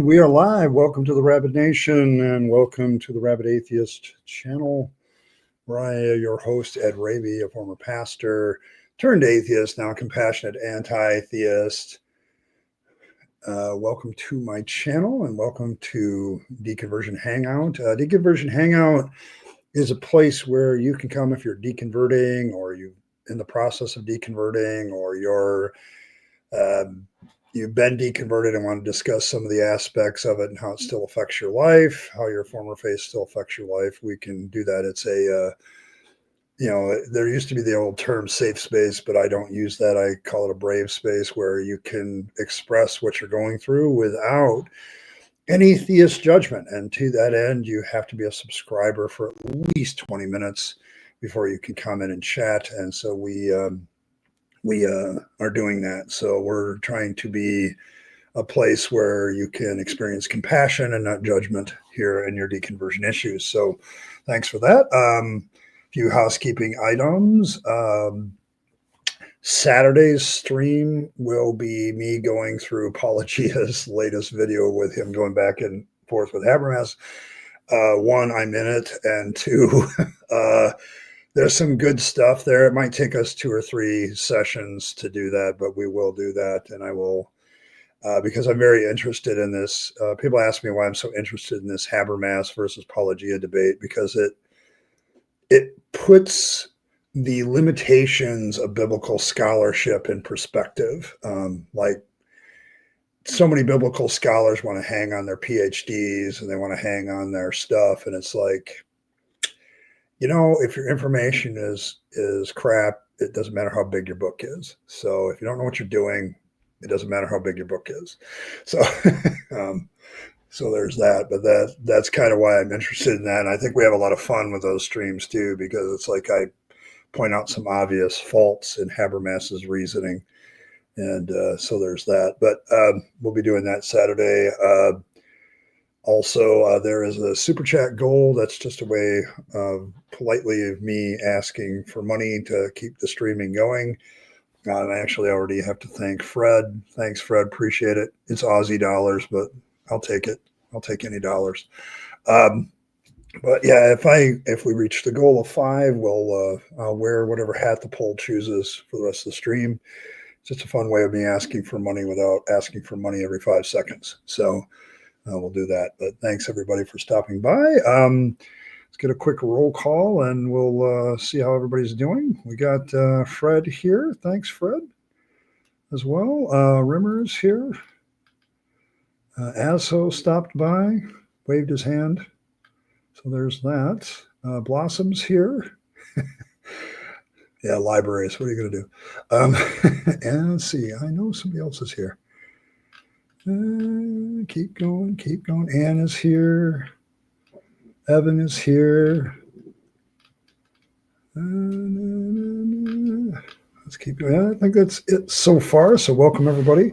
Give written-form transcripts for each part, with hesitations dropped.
We are live. Welcome to the Rabyd Nation and welcome to the Rabyd Atheist channel, where I am your host, Ed Rabyd, a former pastor turned atheist, now compassionate anti-theist. Welcome to my channel and welcome to Deconversion Hangout. Deconversion Hangout is a place where you can come if you're deconverting or you're in the process of deconverting or you've been deconverted and want to discuss some of the aspects of it and how it still affects your life, how your former faith still affects your life. We can do that. It's there used to be the old term safe space, but I don't use that. I call it a brave space where you can express what you're going through without any theist judgment. And to that end, you have to be a subscriber for at least 20 minutes before you can comment and chat. And so we are doing that. So we're trying to be a place where you can experience compassion and not judgment here in your deconversion issues. So thanks for that. A few housekeeping items. Saturday's stream will be me going through Apologia's latest video with him going back and forth with Habermas. One, I'm in it, and two, there's some good stuff there. It might take us 2 or 3 sessions to do that, but we will do that. And I will, because I'm very interested in this. People ask me why I'm so interested in this Habermas versus Apologia debate, because it puts the limitations of biblical scholarship in perspective. Like so many biblical scholars want to hang on their PhDs and they want to hang on their stuff. And it's like, if your information is crap, it doesn't matter how big your book is. So if you don't know what you're doing, it doesn't matter how big your book is. So, so there's that. But that's kind of why I'm interested in that. And I think we have a lot of fun with those streams too, because it's like I point out some obvious faults in Habermas's reasoning, and so there's that. But we'll be doing that Saturday. Also, there is a super chat goal. That's just a way politely of me asking for money to keep the streaming going. And I actually already have to thank Fred. Thanks, Fred. Appreciate it. It's Aussie dollars, but I'll take it. I'll take any dollars. But yeah, if we reach the goal of 5, I'll wear whatever hat the poll chooses for the rest of the stream. It's just a fun way of me asking for money without asking for money every 5 seconds. So we'll do that. But thanks everybody for stopping by. Let's get a quick roll call and we'll see how everybody's doing. We got Fred here. Thanks, Fred, as well. Rimmer's here. Aso stopped by, waved his hand. So there's that. Blossom's here. Yeah, libraries. What are you going to do? And let's see. I know somebody else is here. Keep going, keep going. Ann is here. Evan is here. Let's keep going. I think that's it so far. So welcome, everybody.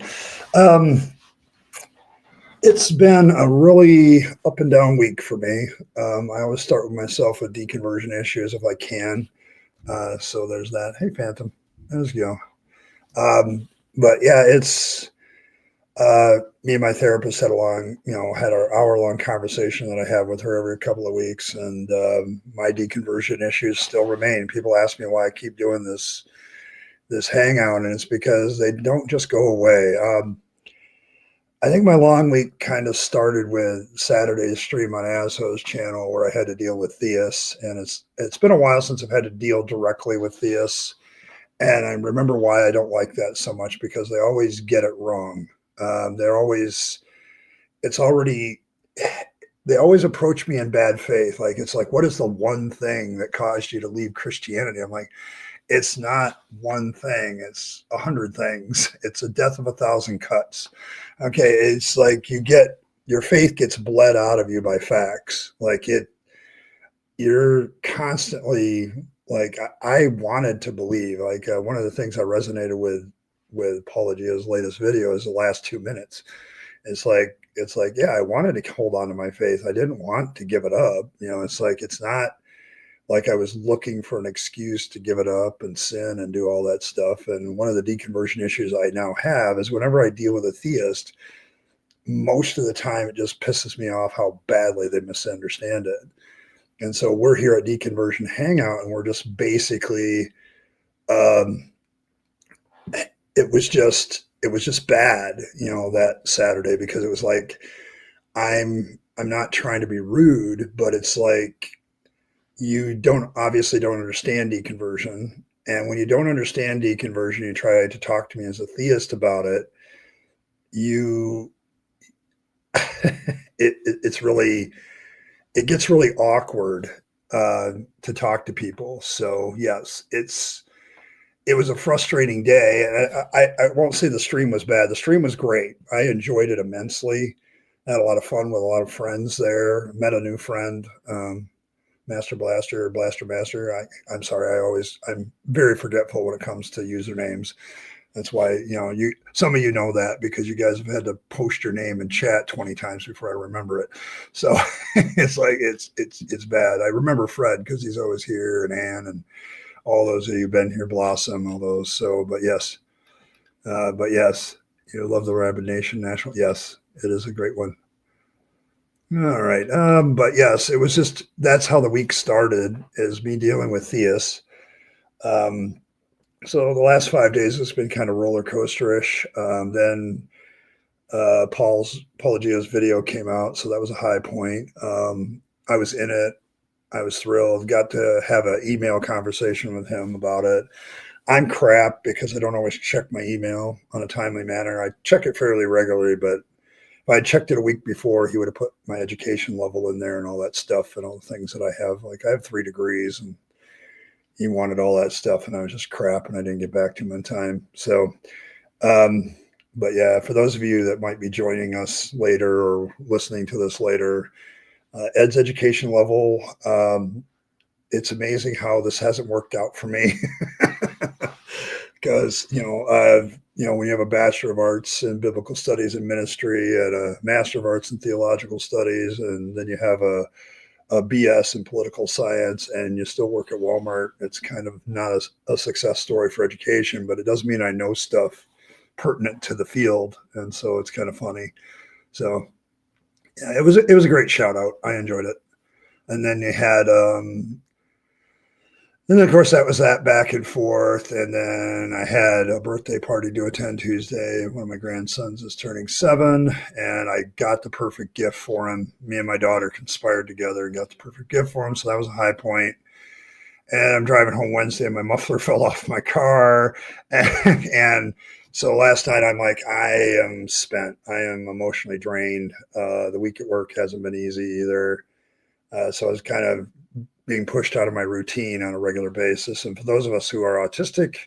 It's been a really up and down week for me. I always start with myself with deconversion issues if I can. So there's that. Hey, Phantom. There's you go. But yeah, it's me and my therapist had our hour-long conversation that I have with her every couple of weeks, and my deconversion issues still remain. People ask me why I keep doing this hangout, and it's because they don't just go away. I think my long week kind of started with Saturday's stream on Aso's channel where I had to deal with theists, and it's been a while since I've had to deal directly with theists, and I remember why I don't like that so much, because they always get it wrong. They always approach me in bad faith. Like, it's like, what is the one thing that caused you to leave Christianity? I'm like, it's not one thing. It's 100 things. It's a death of 1,000 cuts. Okay. It's like your faith gets bled out of you by facts. Like you're constantly like, I wanted to believe, like one of the things I resonated with Apologia's latest video is the last 2 minutes. It's like, yeah, I wanted to hold on to my faith. I didn't want to give it up. It's like, it's not like I was looking for an excuse to give it up and sin and do all that stuff. And one of the deconversion issues I now have is whenever I deal with a theist, most of the time it just pisses me off how badly they misunderstand it. And so we're here at Deconversion Hangout, and we're just basically, it was just bad, that Saturday, because it was like, I'm not trying to be rude, but it's like, you obviously don't understand deconversion. And when you don't understand deconversion, you try to talk to me as a theist about it. It gets really awkward to talk to people. So yes, it was a frustrating day. And I won't say the stream was bad. The stream was great. I enjoyed it immensely. I had a lot of fun with a lot of friends there. Met a new friend, Master Blaster, Blaster Master. I'm sorry. I'm very forgetful when it comes to usernames. That's why, some of you know that, because you guys have had to post your name in chat 20 times before I remember it. So it's like, it's bad. I remember Fred because he's always here, and Ann, and all those of you who've been here, Blossom, all those. So, but yes, you love the Rabyd Nation National. Yes, it is a great one. All right. But yes, it was just, that's how the week started, is me dealing with theists. So the last 5 days has been kind of roller coasterish. Then Paul Gio's video came out, so that was a high point. I was in it. I was thrilled. Got to have an email conversation with him about it. I'm crap because I don't always check my email on a timely manner. I check it fairly regularly, but if I had checked it a week before, he would have put my education level in there and all that stuff and all the things that I have. Like, I have 3 degrees, and he wanted all that stuff, and I was just crap, and I didn't get back to him in time. So, but yeah, for those of you that might be joining us later or listening to this later, Ed's education level, it's amazing how this hasn't worked out for me. Because, when you have a Bachelor of Arts in Biblical Studies and Ministry and a Master of Arts in Theological Studies, and then you have a BS in political science, and you still work at Walmart, it's kind of not a success story for education, but it doesn't mean I know stuff pertinent to the field. And so it's kind of funny. So yeah, it was a great shout out. I enjoyed it. And then you had, and then, of course, that was that back and forth. And then I had a birthday party to attend Tuesday. One of my grandsons is turning 7, and I got the perfect gift for him. Me and my daughter conspired together and got the perfect gift for him. So that was a high point. And I'm driving home Wednesday, and my muffler fell off my car. And so last night, I'm like, I am spent. I am emotionally drained. The week at work hasn't been easy either. So I was kind of being pushed out of my routine on a regular basis. And for those of us who are autistic,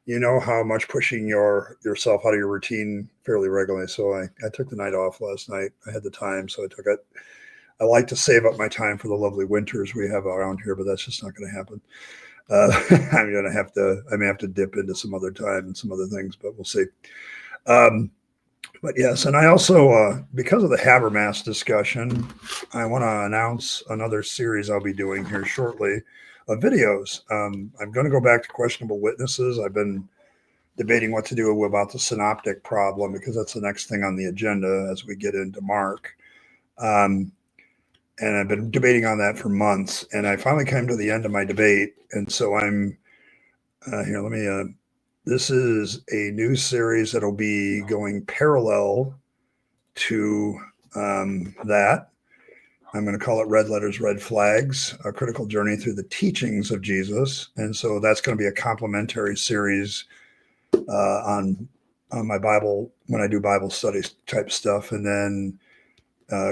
you know how much pushing yourself out of your routine fairly regularly. So I took the night off last night. I had the time, so I took it. I like to save up my time for the lovely winters we have around here, but that's just not going to happen. I may have to dip into some other time and some other things, but we'll see. But yes, and I also, because of the Habermas discussion, I want to announce another series I'll be doing here shortly of videos. I'm going to go back to questionable witnesses. I've been debating what to do about the synoptic problem, because that's the next thing on the agenda as we get into Mark. And I've been debating on that for months, and I finally came to the end of my debate. And so I'm here. This is a new series that'll be going parallel to that. I'm going to call it Red Letters, Red Flags, a critical journey through the teachings of Jesus. And so that's going to be a complementary series on my Bible, when I do Bible studies type stuff. And then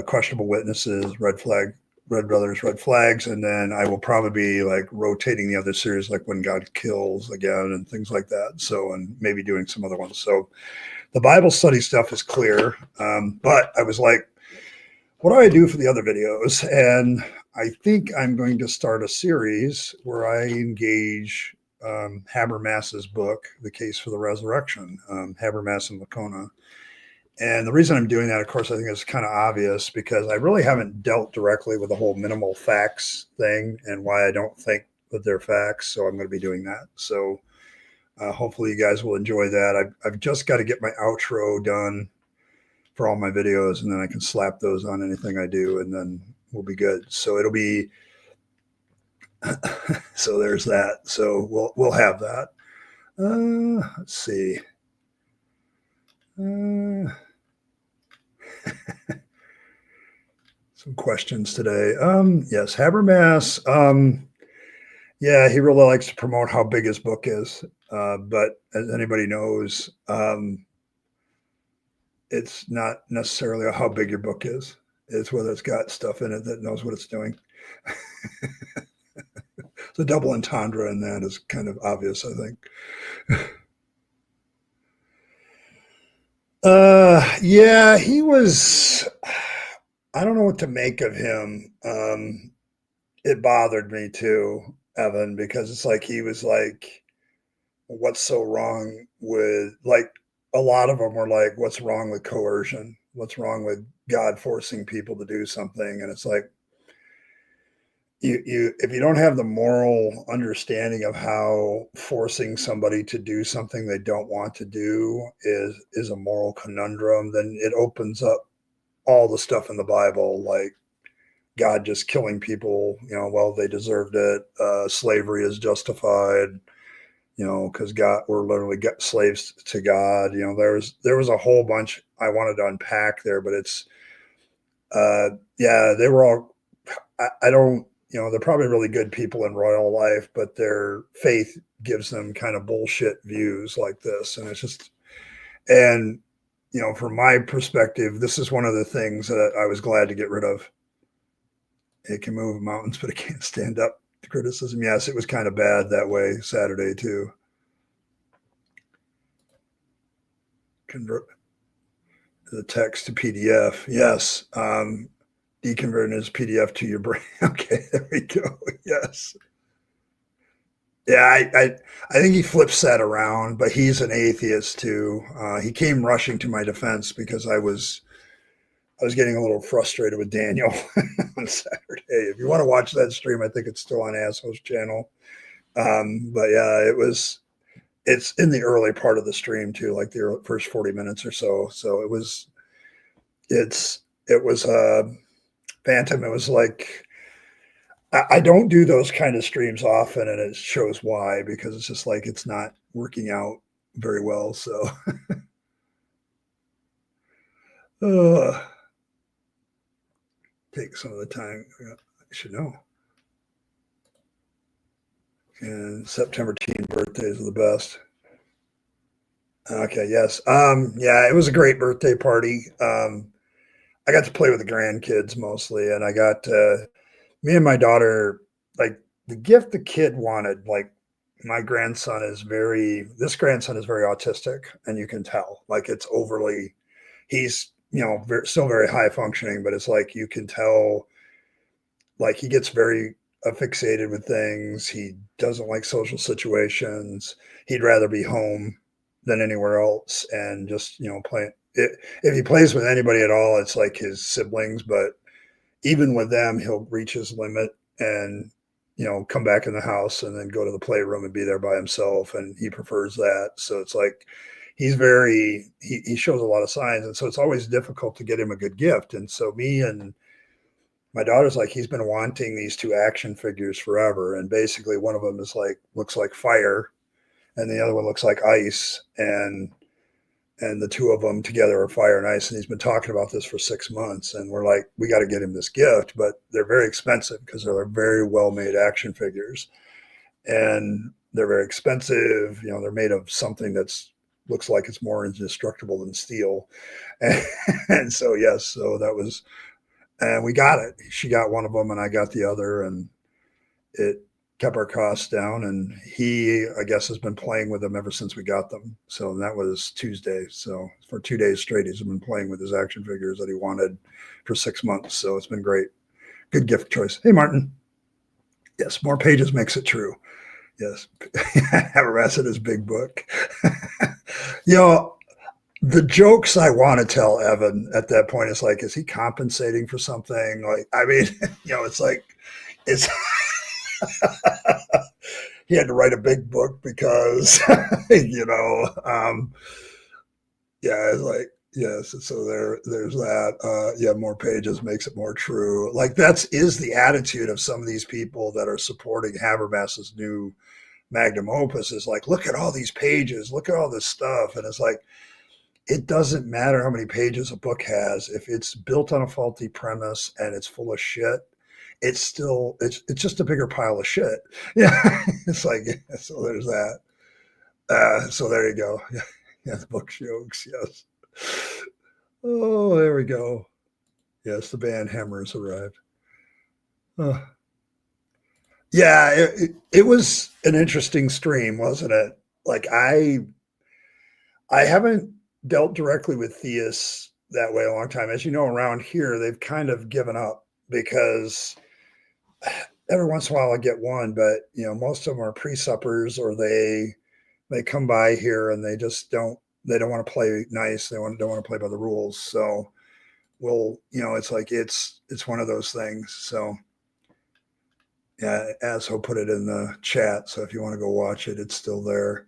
questionable witnesses, Red Brothers, Red Flags, and then I will probably be like rotating the other series, like When God Kills again and things like that. So, and maybe doing some other ones. So the Bible study stuff is clear. But I was like, what do I do for the other videos? And I think I'm going to start a series where I engage Habermas's book, The Case for the Resurrection, Habermas and Lacona. And the reason I'm doing that, of course, I think is kind of obvious, because I really haven't dealt directly with the whole minimal facts thing and why I don't think that they're facts. So I'm going to be doing that. So hopefully you guys will enjoy that. I've just got to get my outro done for all my videos, and then I can slap those on anything I do, and then we'll be good. So it'll be, so there's that. So we'll have that. Let's see. Some questions today. Yes, Habermas. Yeah, he really likes to promote how big his book is. But as anybody knows, it's not necessarily how big your book is. It's whether it's got stuff in it that knows what it's doing. The double entendre in that is kind of obvious, I think. Yeah, he was, I don't know what to make of him. It bothered me too, Evan, because it's like he was like, what's so wrong with, like, a lot of them were like, what's wrong with coercion? What's wrong with God forcing people to do something? And it's like, you if you don't have the moral understanding of how forcing somebody to do something they don't want to do is a moral conundrum, then it opens up all the stuff in the Bible, like God just killing people, well, they deserved it. Slavery is justified, because God, we're literally slaves to God. There was a whole bunch I wanted to unpack there, but it's, yeah, they were all, I don't, they're probably really good people in royal life, but their faith gives them kind of bullshit views like this. And it's just, and, from my perspective, this is one of the things that I was glad to get rid of. It can move mountains, but it can't stand up to criticism. Yes, it was kind of bad that way Saturday too. Convert the text to PDF. Yes. Deconverting his PDF to your brain. Okay, there we go. Yes. Yeah, I think he flips that around, but he's an atheist too. He came rushing to my defense because I was getting a little frustrated with Daniel on Saturday. If you want to watch that stream, I think it's still on Asshole's channel. But yeah, it's in the early part of the stream too, like the first 40 minutes or so. So it was Phantom. It was like, I don't do those kind of streams often, and it shows why, because it's just like it's not working out very well. So take some of the time. I should know. And September teen birthdays are the best. Okay, yes. Yeah, it was a great birthday party. I got to play with the grandkids mostly, and I got me and my daughter, like the gift the kid wanted, like this grandson is very autistic, and you can tell, like it's overly, he's, still very high functioning, but it's like, you can tell, like he gets very fixated with things. He doesn't like social situations. He'd rather be home than anywhere else, and just, play. If he plays with anybody at all, it's like his siblings, but even with them, he'll reach his limit and, come back in the house and then go to the playroom and be there by himself. And he prefers that. So it's like, he shows a lot of signs. And so it's always difficult to get him a good gift. And so me and my daughter's like, he's been wanting these two action figures forever. And basically one of them looks like fire, and the other one looks like ice. And the two of them together are fire and ice. And he's been talking about this for 6 months. And we're like, we got to get him this gift, but they're very expensive because they're very well-made action figures. And they're very expensive. They're made of something looks like it's more indestructible than steel. And so, yes, so that was, and we got it. She got one of them and I got the other, and it kept our costs down. And he, I guess, has been playing with them ever since we got them. So that was Tuesday. So for 2 days straight, he's been playing with his action figures that he wanted for 6 months. So it's been great. Good gift choice. Hey, Martin. Yes, more pages makes it true. Yes. Habermas in his big book. The jokes I want to tell Evan at that point is like, is he compensating for something? Like, I mean, it's like, it's, he had to write a big book because, yeah, it's like, Yes, so there's that. Yeah, more pages makes it more true. Like is the attitude of some of these people that are supporting Habermas's new magnum opus is like, look at all these pages, look at all this stuff, and it's like it doesn't matter how many pages a book has if it's built on a faulty premise and it's full of shit. It's just a bigger pile of shit. Yeah, it's like so. There's that. So there you go. Yeah, the book jokes. Yes. Oh, there we go. Yes, the band Hammers arrived. Uh, yeah, it was an interesting stream, wasn't it? Like I haven't dealt directly with theists that way a long time. As you know, around here they've kind of given up because every once in a while I get one, but most of them are pre-suppers or they come by here and they don't want to play nice. Don't want to play by the rules. So it's like it's one of those things. So yeah, Asho put it in the chat. So if you want to go watch it, it's still there.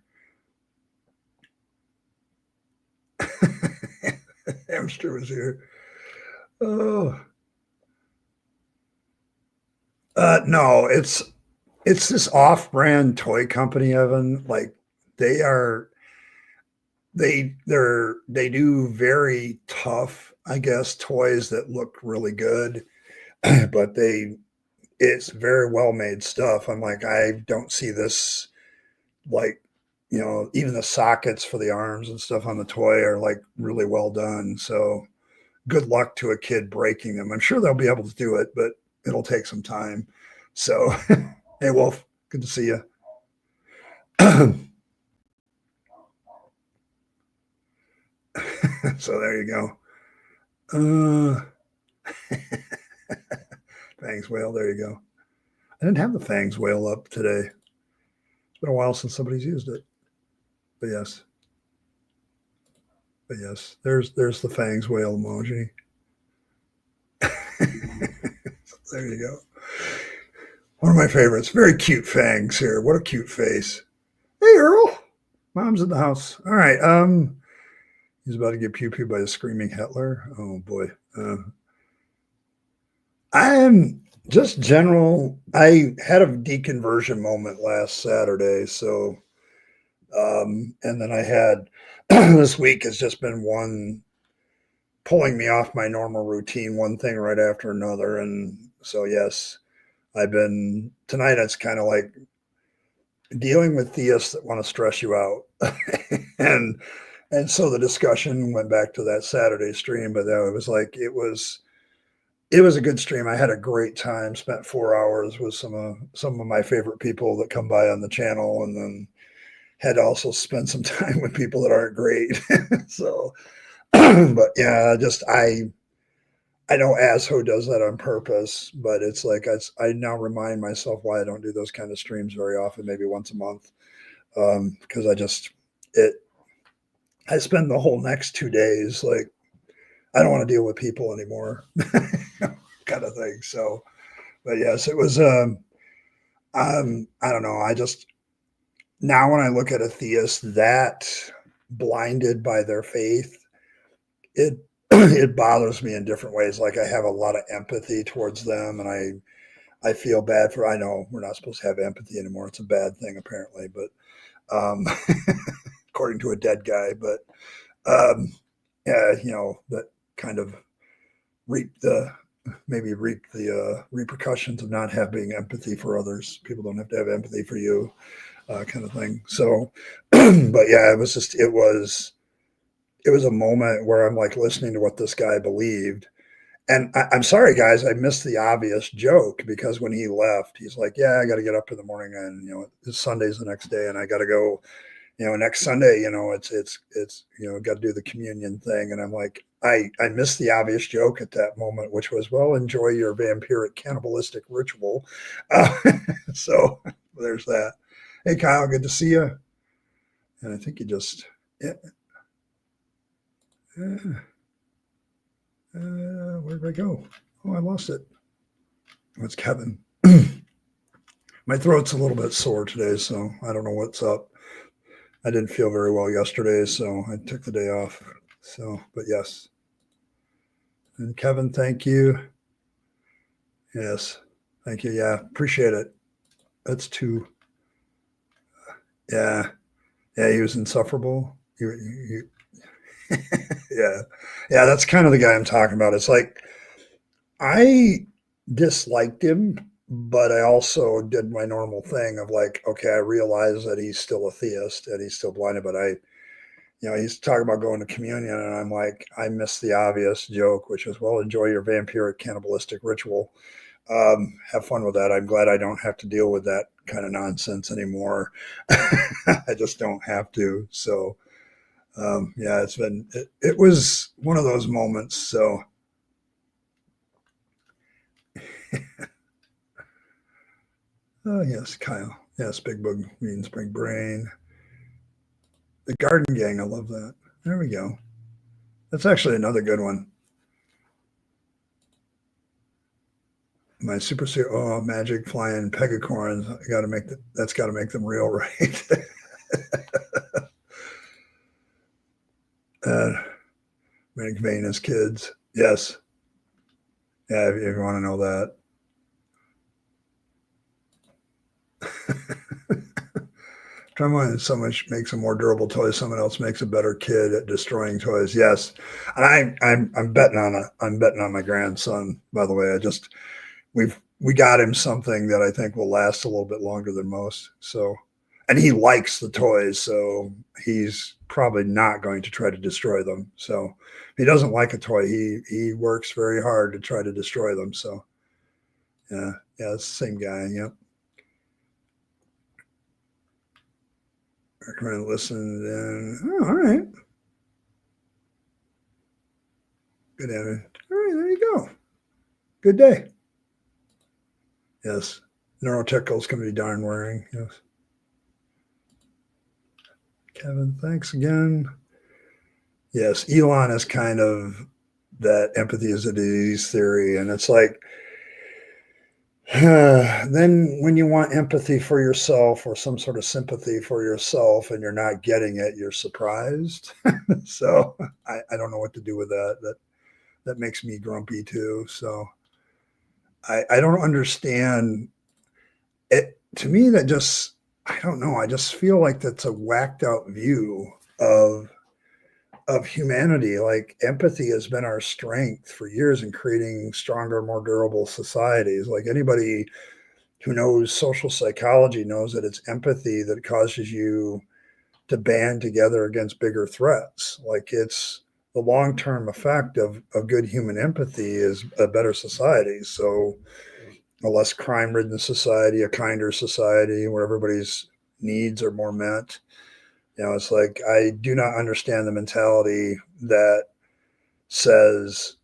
Hamster was here. Oh, no, it's this off-brand toy company, Evan. Like they are, they do very tough, I guess, toys that look really good, but it's very well made stuff. I'm like, I don't see this like, even the sockets for the arms and stuff on the toy are like really well done. So good luck to a kid breaking them. I'm sure they'll be able to do it, but it'll take some time. So, hey, Wolf, good to see you. So there you go. Fangs whale. There you go. I didn't have the fangs whale up today. It's been a while since somebody's used it. But yes. There's the fangs whale emoji. There you go. One of my favorites. Very cute fangs here. What a cute face. Hey, Earl. Mom's in the house. All right. He's about to get pew-pew by a screaming Hitler. Oh, boy. I am just general. I had a deconversion moment last Saturday. So, and then I had this week has just been one pulling me off my normal routine, one thing right after another. And so, yes, tonight it's kind of like dealing with theists that want to stress you out. and so the discussion went back to that Saturday stream, but it was a good stream. I had a great time, spent 4 hours with some of my favorite people that come by on the channel, and then had to also spend some time with people that aren't great. So but yeah, I know Asho does that on purpose, but it's like I now remind myself why I don't do those kind of streams very often, maybe once a month, because I spend the whole next 2 days like I don't want to deal with people anymore, kind of thing. So, but yes, it was. I don't know. I just now when I look at a theist that blinded by their faith, it it bothers me in different ways. Like I have a lot of empathy towards them, and I feel bad for. I know we're not supposed to have empathy anymore. It's a bad thing apparently, but according to a dead guy. But yeah, that kind of reap the repercussions of not having empathy for others. People don't have to have empathy for you, kind of thing. So, but yeah, it was a moment where I'm like listening to what this guy believed. And I'm sorry, guys, I missed the obvious joke because when he left, he's like, yeah, I got to get up in the morning and, it's Sunday's the next day and I got to go, next Sunday, it's, got to do the communion thing. And I'm like, I missed the obvious joke at that moment, which was, well, enjoy your vampiric cannibalistic ritual. So there's that. Hey, Kyle, good to see you. And I think you just, yeah. Where did I go? Oh, I lost it. Oh, it's Kevin. My throat's a little bit sore today, so I don't know what's up. I didn't feel very well yesterday, so I took the day off. So, but yes. And Kevin, thank you. Yes. Thank you. Yeah. Appreciate it. That's two. Yeah. Yeah. He was insufferable. Yeah. Yeah. That's kind of the guy I'm talking about. It's like, I disliked him, but I also did my normal thing of like, okay, I realize that he's still a theist and he's still blinded, but he's talking about going to communion, and I'm like, I missed the obvious joke, which is, well, enjoy your vampiric cannibalistic ritual. Have fun with that. I'm glad I don't have to deal with that kind of nonsense anymore. I just don't have to. So, yeah, it was one of those moments. So, oh, yes, Kyle. Yes, Big Bug means Big Brain. The Garden Gang, I love that. There we go. That's actually another good one. My super magic flying pegacorns. I got to make that's got to make them real, right? Make Venus kids. Yes. Yeah, if you want to know that. Someone makes a more durable toy. Someone else makes a better kid at destroying toys. Yes, and I'm betting on my grandson. By the way, we got him something that I think will last a little bit longer than most. So, and he likes the toys, so he's probably not going to try to destroy them. So, if he doesn't like a toy, he works very hard to try to destroy them. So, yeah, it's the same guy. Yep. Recommend listening. And, all right. Good Evan. All right, there you go. Good day. Yes. Neurotechnicals can be darn wearing. Yes. Kevin, thanks again. Yes, Elon is kind of that empathy is a disease theory. And it's like, then when you want empathy for yourself or some sort of sympathy for yourself and you're not getting it, you're surprised. So I don't know what to do with that. That makes me grumpy too. So I don't understand it. To me, that just, I don't know. I just feel like that's a whacked out view of humanity. Like empathy has been our strength for years in creating stronger, more durable societies. Like anybody who knows social psychology knows that it's empathy that causes you to band together against bigger threats. Like it's the long-term effect of good human empathy is a better society. So a less crime-ridden society, a kinder society where everybody's needs are more met. It's like I do not understand the mentality that says,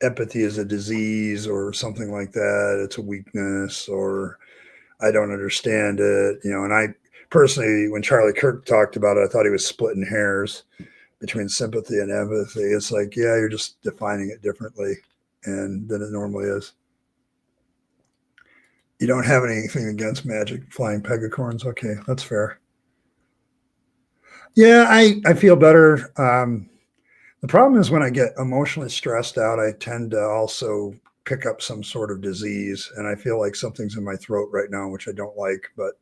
empathy is a disease or something like that. It's a weakness, or I don't understand it. And I personally, when Charlie Kirk talked about it, I thought he was splitting hairs between sympathy and empathy. It's like, yeah, you're just defining it differently than it normally is. You don't have anything against magic flying pegacorns. Okay, that's fair. Yeah, I feel better. The problem is when I get emotionally stressed out, I tend to also pick up some sort of disease, and I feel like something's in my throat right now, which I don't like. But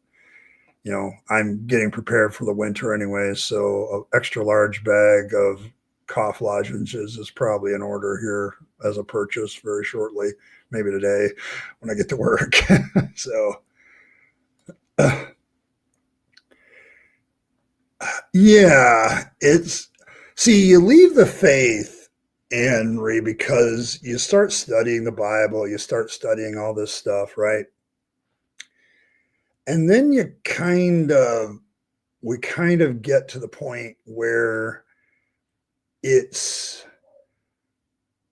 I'm getting prepared for the winter anyway, so an extra large bag of cough lozenges is probably in order here as a purchase very shortly, maybe today when I get to work. So, yeah, you leave the faith, Henry, because you start studying the Bible, you start studying all this stuff, right? And then we kind of get to the point where it's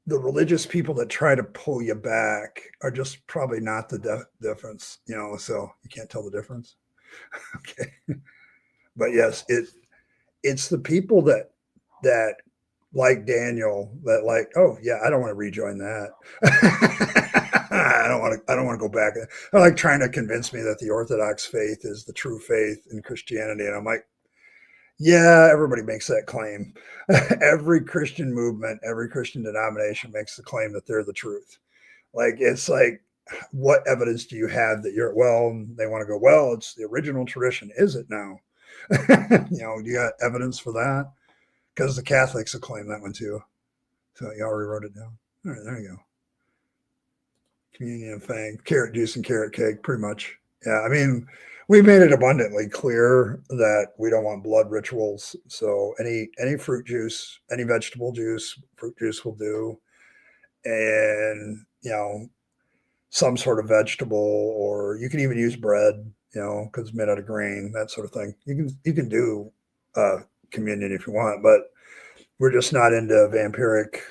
the religious people that try to pull you back are just probably not the difference, so you can't tell the difference. Okay. But yes, it's the people that like Daniel that like, oh yeah, I don't want to rejoin that. I don't want to go back. They're like trying to convince me that the Orthodox faith is the true faith in Christianity. And I'm like, Yeah, everybody makes that claim. Every Christian movement, every Christian denomination makes the claim that they're the truth. Like, it's like, what evidence do you have that you're, well, they want to go, well, it's the original tradition. Is it now? Do you got evidence for that? Because the Catholics have claimed that one too. So you already wrote it down. All right, there you go. Communion thing, carrot juice and carrot cake, pretty much. Yeah, I mean, we made it abundantly clear that we don't want blood rituals. So any fruit juice, any vegetable juice, fruit juice will do, and some sort of vegetable, or you can even use bread, because it's made out of grain, that sort of thing. You can do communion if you want, but we're just not into vampiric,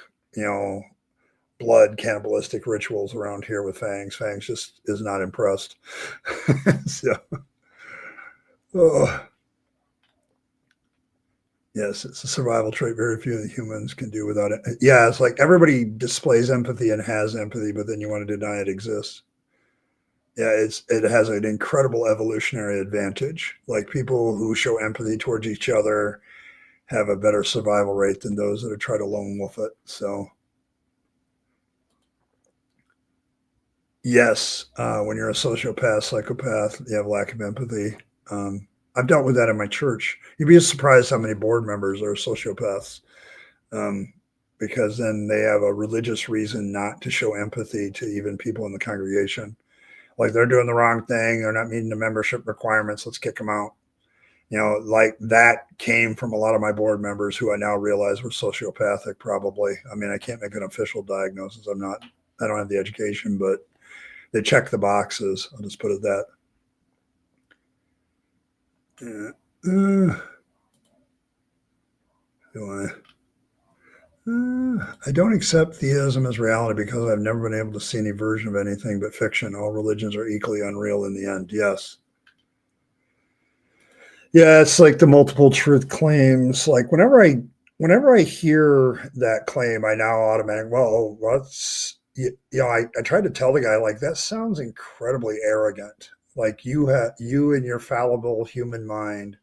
blood cannibalistic rituals around here with Fangs. Fangs just is not impressed. So, oh, yes, it's a survival trait very few of the humans can do without it. Yeah, it's like everybody displays empathy and has empathy, but then you want to deny it exists. Yeah, it has an incredible evolutionary advantage. Like, people who show empathy towards each other have a better survival rate than those that are trying to lone wolf it. So, yes, when you're a sociopath, psychopath, you have lack of empathy. I've dealt with that in my church. You'd be surprised how many board members are sociopaths, um, because then they have a religious reason not to show empathy to even people in the congregation. Like, they're doing the wrong thing, they're not meeting the membership requirements, let's kick them out. Like, that came from a lot of my board members who I now realize were sociopathic, probably. I mean, I can't make an official diagnosis. I don't have the education, but they check the boxes. I'll just put it that. I don't accept theism as reality because I've never been able to see any version of anything but fiction. All religions are equally unreal in the end. Yes. Yeah, it's like the multiple truth claims. Like, whenever I hear that claim, I now automatically, well, I tried to tell the guy, like, that sounds incredibly arrogant. Like, you in your fallible human mind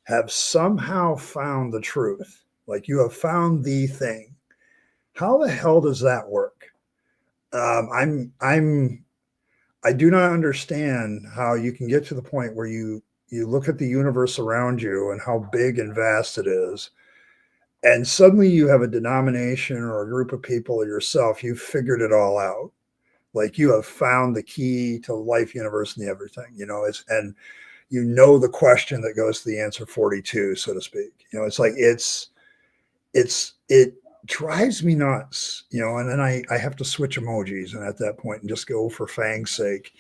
have somehow found the truth. Like, you have found the thing. How the hell does that work? I do not understand how you can get to the point where you look at the universe around you and how big and vast it is, and suddenly you have a denomination or a group of people or yourself, you've figured it all out. Like, you have found the key to life, universe, and everything. And the question that goes to the answer 42, so to speak. It's like it drives me nuts. And then I have to switch emojis, and at that point, and just go for Fang's sake.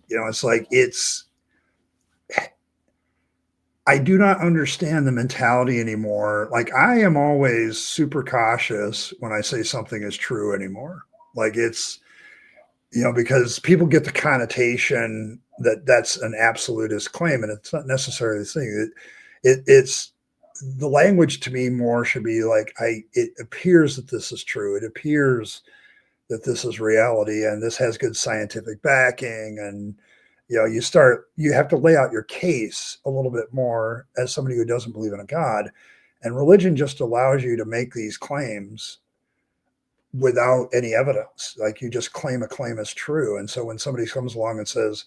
It's like I do not understand the mentality anymore. Like, I am always super cautious when I say something is true anymore. Like, it's, because people get the connotation that that's an absolutist claim, and it's not necessarily the thing. It's the language to me more should be like, it appears that this is true. It appears that this is reality, and this has good scientific backing, and you have to lay out your case a little bit more as somebody who doesn't believe in a God. And religion just allows you to make these claims without any evidence. Like, you just claim a claim as true. And so when somebody comes along and says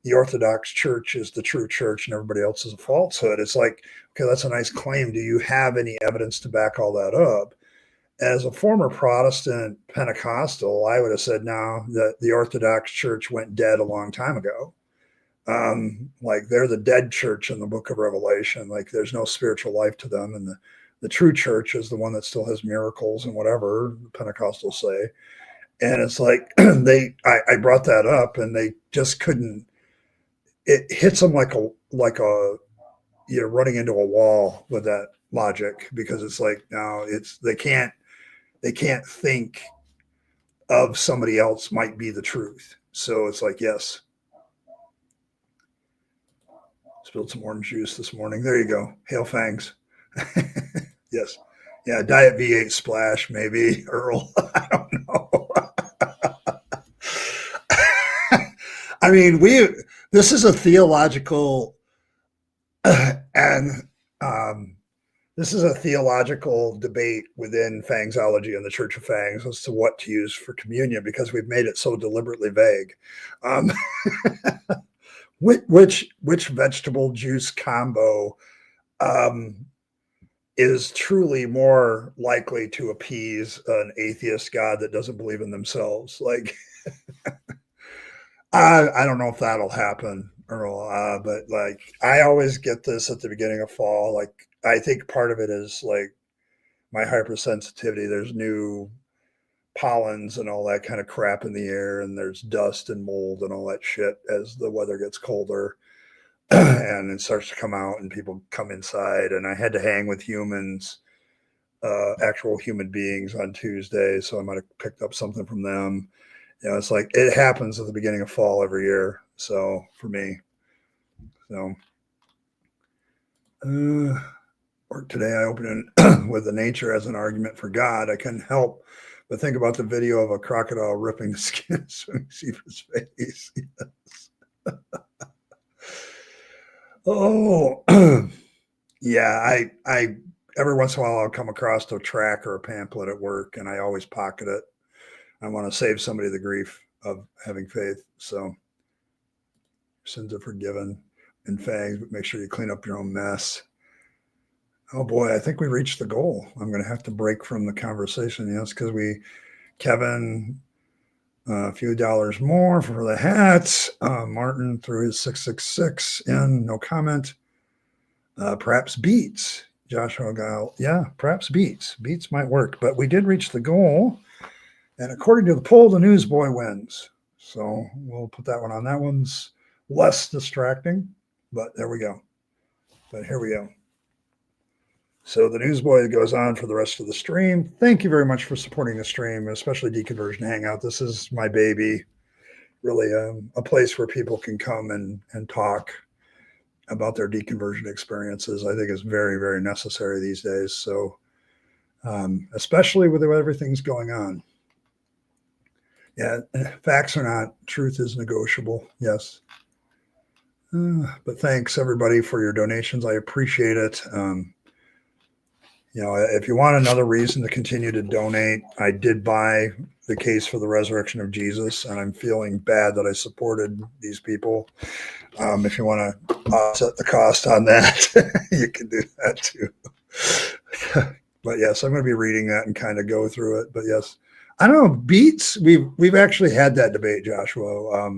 the Orthodox Church is the true church and everybody else is a falsehood, it's like, okay, that's a nice claim. Do you have any evidence to back all that up? As a former Protestant Pentecostal, I would have said, no, the Orthodox Church went dead a long time ago. Like, they're the dead church in the book of Revelation. Like, there's no spiritual life to them. And the true church is the one that still has miracles and whatever the Pentecostals say. And it's like, I brought that up, and they just couldn't. It hits them like you're running into a wall with that logic, because it's like, no, they can't think of somebody else might be the truth. So it's like, yes. Spilled some orange juice this morning. There you go. Hail Fangs. Yes. Yeah, Diet V8 Splash, maybe. Earl. I don't know. I mean, this is a theological and this is a theological debate within Fangsology and the Church of Fangs as to what to use for communion, because we've made it so deliberately vague. Um, which vegetable juice combo is truly more likely to appease an atheist God that doesn't believe in themselves? Like, I don't know if that'll happen, Earl, but like I always get this at the beginning of fall. Like I think part of it is like my hypersensitivity. There's new pollens and all that kind of crap in the air, and there's dust and mold and all that shit as the weather gets colder. And it starts to come out and people come inside, and I had to hang with humans, actual human beings on Tuesday, so I might have picked up something from them. You know, it's like it happens at the beginning of fall every year. So for me, so work today, I open in with the nature as an argument for God. I couldn't help but think about the video of a crocodile ripping the skin so you see his face. Yes. Oh, yeah. I every once in a while I'll come across a track or a pamphlet at work, and I always pocket it. I want to save somebody the grief of having faith. So sins are forgiven in Fangs, but make sure you clean up your own mess. Oh boy, I think we reached the goal. I'm going to have to break from the conversation. Yes, because Kevin, a few dollars more for the hats. Martin threw his 666 in, no comment. Perhaps beats. Joshua Guile, yeah, perhaps beats. Beats might work, but we did reach the goal. And according to the poll, the newsboy wins. So we'll put that one on. That one's less distracting, but there we go. But here we go. So the newsboy goes on for the rest of the stream. Thank you very much for supporting the stream, especially Deconversion Hangout. This is my baby. Really a place where people can come and talk about their deconversion experiences. I think is very, very necessary these days. So especially with everything's going on. Yeah, facts are not, truth is negotiable. Yes. But thanks everybody for your donations. I appreciate it. You know, if you want another reason to continue to donate, I did buy the Case for the Resurrection of Jesus, and I'm feeling bad that I supported these people. If you want to offset the cost on that, you can do that too. But yes, I'm going to be reading that and kind of go through it. But yes, I don't know, beats. We've actually had that debate, Joshua,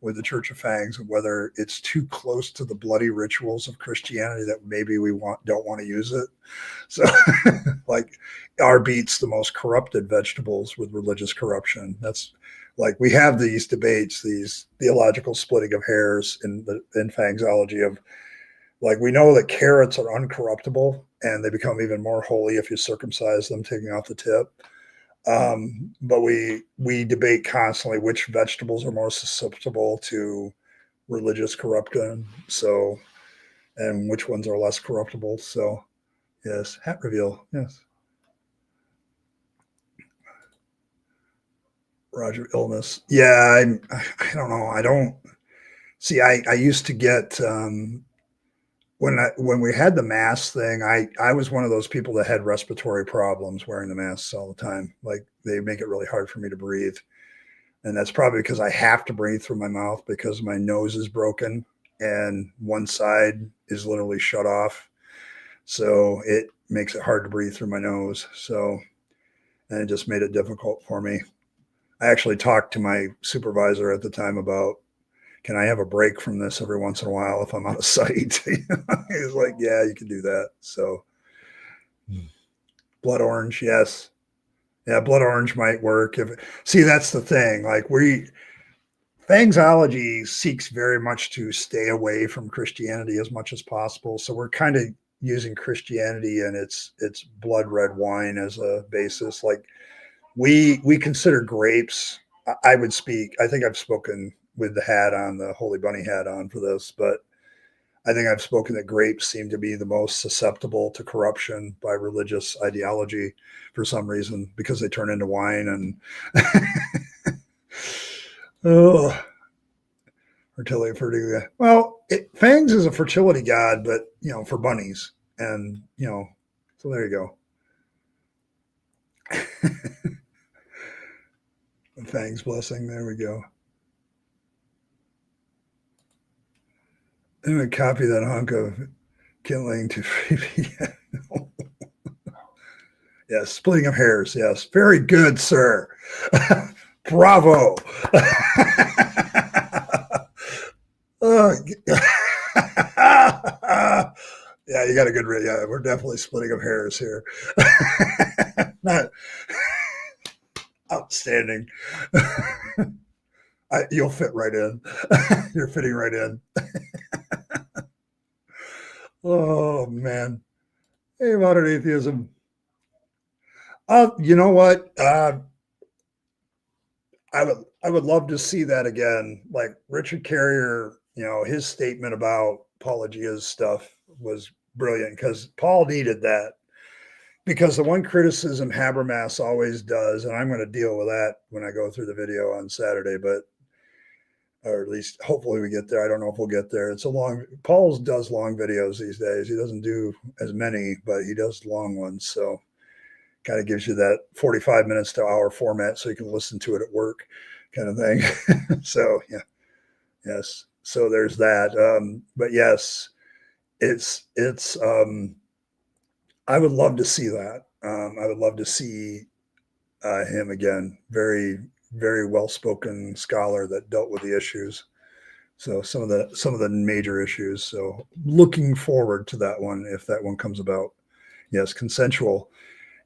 with the Church of Fangs, of whether it's too close to the bloody rituals of Christianity that maybe we don't want to use it. So, like, are beets the most corrupted vegetables with religious corruption? That's like we have these debates, these theological splitting of hairs in Fangsology of like we know that carrots are uncorruptible and they become even more holy if you circumcise them, taking out the tip. But we debate constantly which vegetables are more susceptible to religious corruption. So, and which ones are less corruptible. So, yes, hat reveal. Yes. Roger illness. Yeah, I don't know. I don't see. I used to get when we had the mask thing. I was one of those people that had respiratory problems wearing the masks all the time. Like they make it really hard for me to breathe, and that's probably because I have to breathe through my mouth because my nose is broken and one side is literally shut off. So it makes it hard to breathe through my nose. So, and it just made it difficult for me. I actually talked to my supervisor at the time about, can I have a break from this every once in a while if I'm out of sight? He's like, yeah, you can do that. So blood orange, yes. Yeah, blood orange might work. See, that's the thing. Like Fangsology seeks very much to stay away from Christianity as much as possible. So we're kind of using Christianity and its blood red wine as a basis. Like we consider grapes. I would speak. I think I've spoken with the hat on, the Holy Bunny hat on for this, but I think I've spoken that grapes seem to be the most susceptible to corruption by religious ideology for some reason because they turn into wine and oh, fertility. Well, Fangs is a fertility god, but you know, for bunnies. And, you know, so there you go. Thanks, blessing. There we go. I'm going to copy that hunk of killing to free. Yes, splitting of hairs. Yes, very good, sir. Bravo. Yeah, you got a good. Yeah, we're definitely splitting of hairs here. Not outstanding. You'll fit right in. You're fitting right in. Oh man. Hey, modern atheism. You know what? I would love to see that again. Like Richard Carrier, you know, his statement about Apologia's stuff was brilliant because Paul needed that. Because the one criticism Habermas always does, and I'm going to deal with that when I go through the video on Saturday, but or at least hopefully we get there. I don't know if we'll get there. It's a long. Paul's does long videos these days. He doesn't do as many, but he does long ones. So kind of gives you that 45 minutes to hour format so you can listen to it at work kind of thing. So yeah, yes. So there's that. But yes, it's I would love to see that. I would love to see him again. Very, very well-spoken scholar that dealt with the issues. So some of the major issues. So looking forward to that one if that one comes about. Yes, consensual.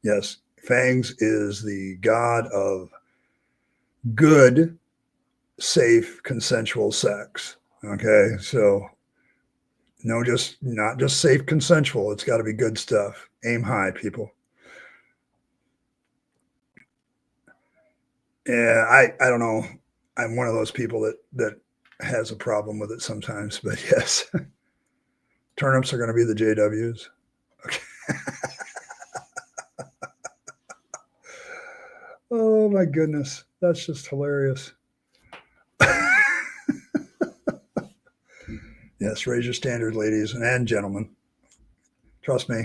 Yes, Fangs is the god of good, safe, consensual sex. Okay, so not just safe, consensual. It's got to be good stuff. Aim high, people. Yeah, I don't know. I'm one of those people that has a problem with it sometimes, but yes, turnips are going to be the JWs. Okay. Oh my goodness, that's just hilarious. Yes, raise your standard, ladies and gentlemen. Trust me,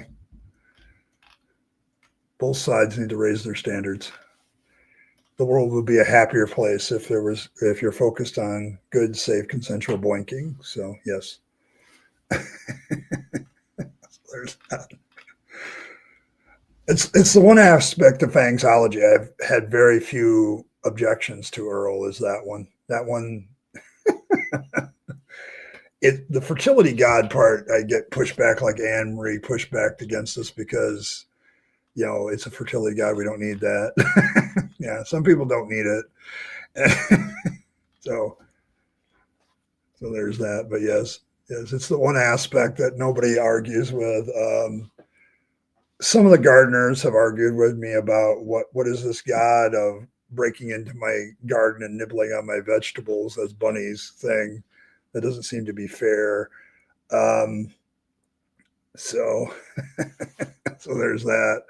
both sides need to raise their standards. The world would be a happier place if you're focused on good, safe, consensual boinking. So yes. There's that. It's the one aspect of Fangsology I've had very few objections to, Earl, is that one. That one, the fertility god part, I get pushed back like Anne Marie pushed back against us because, you know, it's a fertility god. We don't need that. Yeah, some people don't need it. so there's that. But yes, it's the one aspect that nobody argues with. Some of the gardeners have argued with me about what is this god of breaking into my garden and nibbling on my vegetables as bunnies thing. That doesn't seem to be fair. So there's that.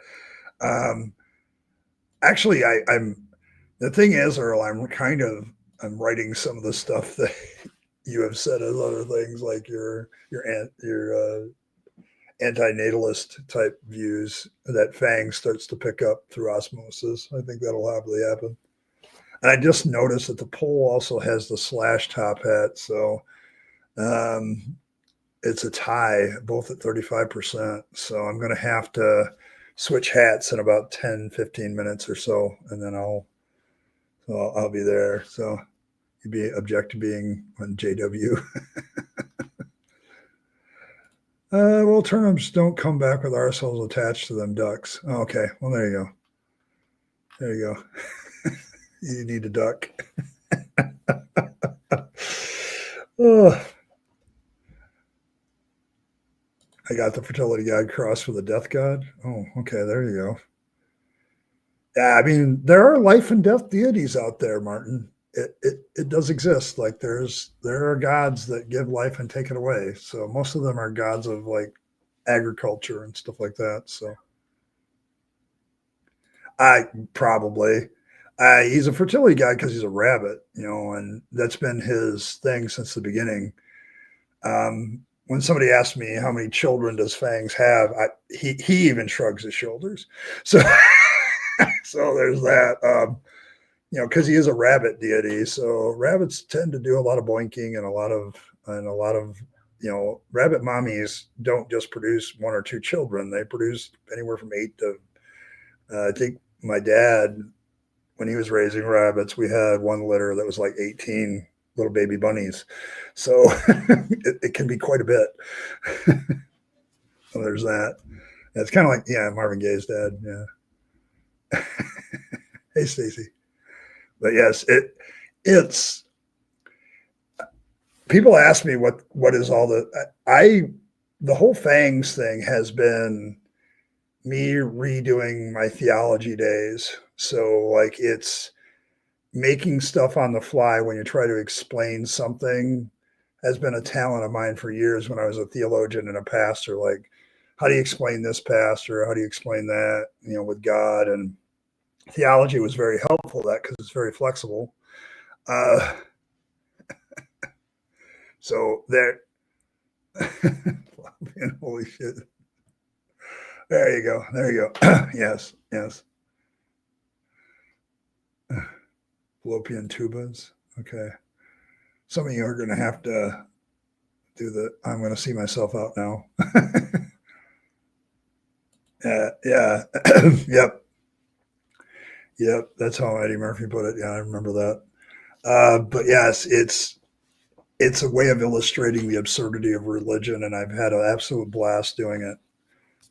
Actually, I'm the thing is, Earl, I'm writing some of the stuff that you have said as other things like your anti-natalist type views that Fang starts to pick up through osmosis. I think that'll happily happen. And I just noticed that the poll also has the slash top hat. So it's a tie, both at 35%. So I'm going to have to switch hats in about 10, 15 minutes or so. And then I'll be there. So you'd be object to being on JW. Well, turnips don't come back with arseholes attached to them ducks. Oh, okay, well, there you go. There you go. You need a duck. Oh, I got the fertility god crossed with a death god. Oh, okay, there you go. Yeah, I mean, there are life and death deities out there, Martin. It does exist. Like there are gods that give life and take it away. So most of them are gods of like agriculture and stuff like that. So I probably he's a fertility guy because he's a rabbit, you know, and that's been his thing since the beginning. when somebody asks me how many children does Fangs have, he even shrugs his shoulders. So so there's that. Because he is a rabbit deity, so rabbits tend to do a lot of boinking and a lot of rabbit mommies don't just produce one or two children; they produce anywhere from 8 to. I think my dad, when he was raising rabbits, we had one litter that was like 18 little baby bunnies, so it can be quite a bit. So there's that. It's kind of like Marvin Gaye's dad. Yeah. Hey, Stacy. But yes, it's people ask me what is all the whole Fangs thing has been me redoing my theology days. So like it's making stuff on the fly when you try to explain something has been a talent of mine for years when I was a theologian and a pastor. Like, how do you explain this, pastor? How do you explain that, with God? And theology was very helpful that because it's very flexible. So there, holy shit. There you go. There you go. Yes. Fallopian tubas. Okay. Some of you are going to have to do I'm going to see myself out now. Yeah. Yep. That's how Eddie Murphy put it. Yeah, I remember that. But yes, it's a way of illustrating the absurdity of religion, and I've had an absolute blast doing it.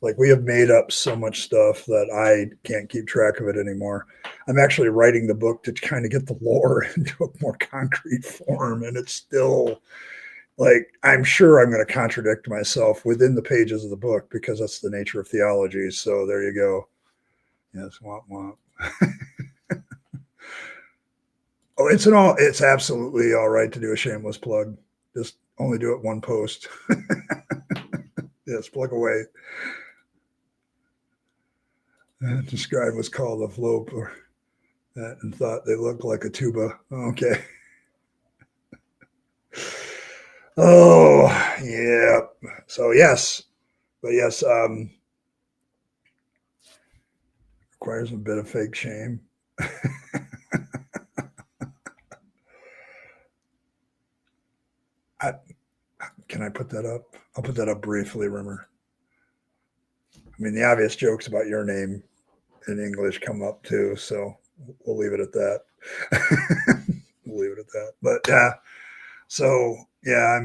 Like, we have made up so much stuff that I can't keep track of it anymore. I'm actually writing the book to kind of get the lore into a more concrete form, and it's still like, I'm sure I'm going to contradict myself within the pages of the book because that's the nature of theology. So there you go. Yes, womp womp. Oh, it's absolutely all right to do a shameless plug. Just only do it one post. Yes, plug away. Described what's called a flope or that and thought they looked like a tuba. Okay. Oh, yeah. So yes. But yes, requires a bit of fake shame. Can I put that up? I'll put that up briefly, Rimmer. I mean, the obvious jokes about your name in English come up too, so we'll leave it at that. We'll leave it at that. But yeah, so yeah,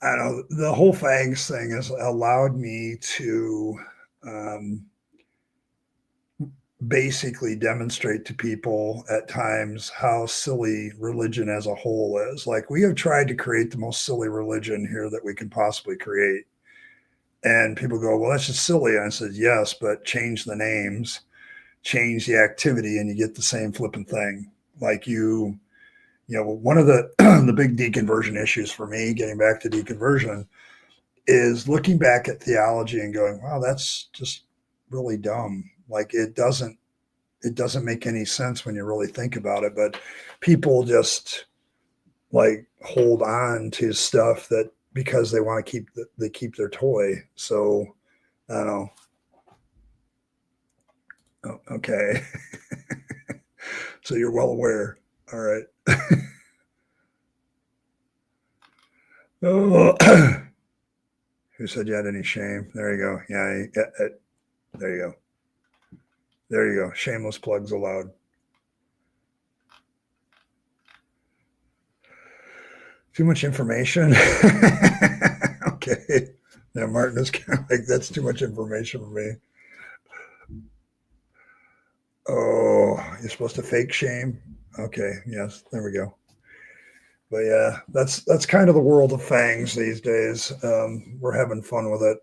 I don't know. The whole Fangs thing has allowed me to basically demonstrate to people at times how silly religion as a whole is. Like, we have tried to create the most silly religion here that we can possibly create. And people go, well, that's just silly. And I said, yes, but change the names, change the activity, and you get the same flipping thing. Like, one of the the big deconversion issues for me, getting back to deconversion, is looking back at theology and going, wow, that's just really dumb. Like, it doesn't make any sense when you really think about it. But people just like hold on to stuff that because they want to keep their toy. So I don't know. Oh, okay. So you're well aware. All right. Oh. Who said you had any shame? There you go. Yeah. There you go. There you go. Shameless plugs allowed. Too much information. Okay. Yeah, Martin is kind of like, that's too much information for me. Oh, you're supposed to fake shame? Okay. Yes. There we go. But yeah, that's kind of the world of Fangs these days. We're having fun with it.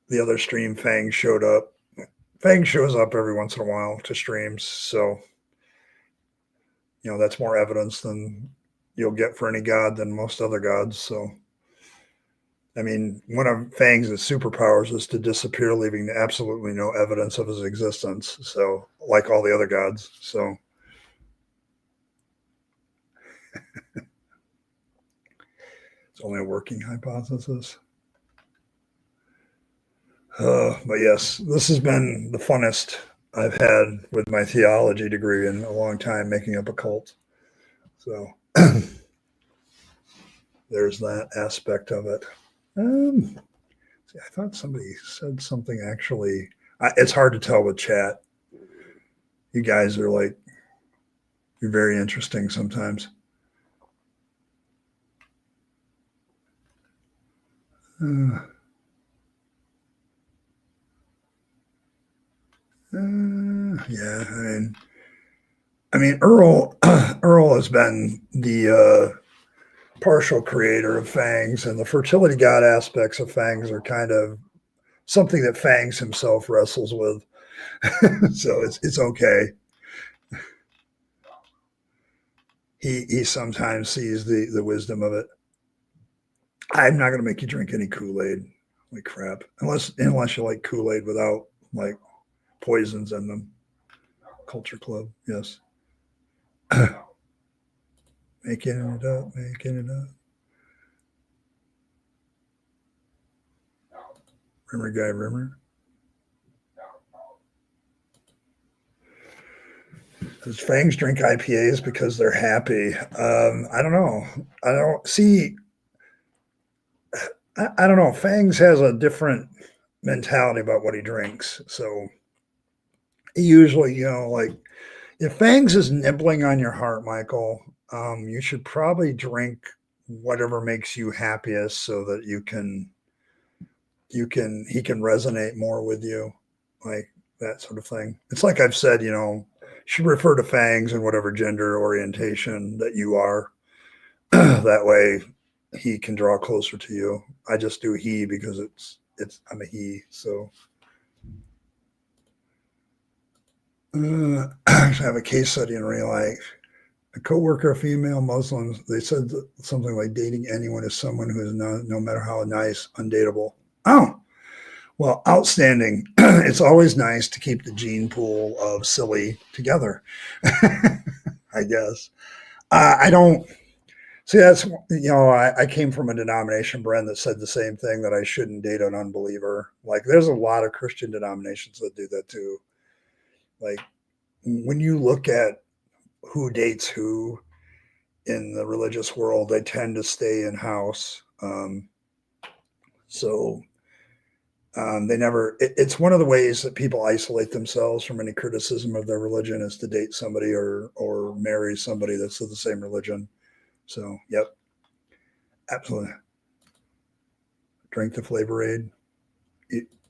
The other stream, Fang showed up. Fang shows up every once in a while to streams, so that's more evidence than you'll get for any god than most other gods. So, I mean, one of Fang's superpowers is to disappear, leaving absolutely no evidence of his existence. So, like all the other gods. So, only a working hypothesis. But yes, this has been the funnest I've had with my theology degree in a long time, making up a cult. So there's that aspect of it. See, I thought somebody said something actually. It's hard to tell with chat. You guys are like, you're very interesting sometimes. Yeah, I mean, Earl has been the partial creator of Fangs, and the fertility god aspects of Fangs are kind of something that Fangs himself wrestles with. So it's okay. He sometimes sees the wisdom of it. I'm not going to make you drink any Kool-Aid. Like crap, unless you like Kool-Aid without like poisons in them. Culture Club, yes. Making it up. Rimmer guy, Rimmer. Does Fangs drink IPAs because they're happy? I don't know. I don't see. I don't know. Fangs has a different mentality about what he drinks. So he usually, like if Fangs is nibbling on your heart, Michael, you should probably drink whatever makes you happiest so that he can resonate more with you, like that sort of thing. It's like I've said, you should refer to Fangs in whatever gender orientation that you are. That way he can draw closer to you. I just do he because I'm a he. So I have a case study in real life. A coworker, a female Muslim, they said something like dating anyone is someone who is no matter how nice, undateable. Oh, well, outstanding. It's always nice to keep the gene pool of silly together, I guess. I don't see that's, I came from a denomination, Bren, that said the same thing, that I shouldn't date an unbeliever. Like there's a lot of Christian denominations that do that too. Like when you look at who dates who in the religious world, they tend to stay in house. They never, it's one of the ways that people isolate themselves from any criticism of their religion is to date somebody or marry somebody that's of the same religion. So, yep, absolutely. Drink the Flavorade.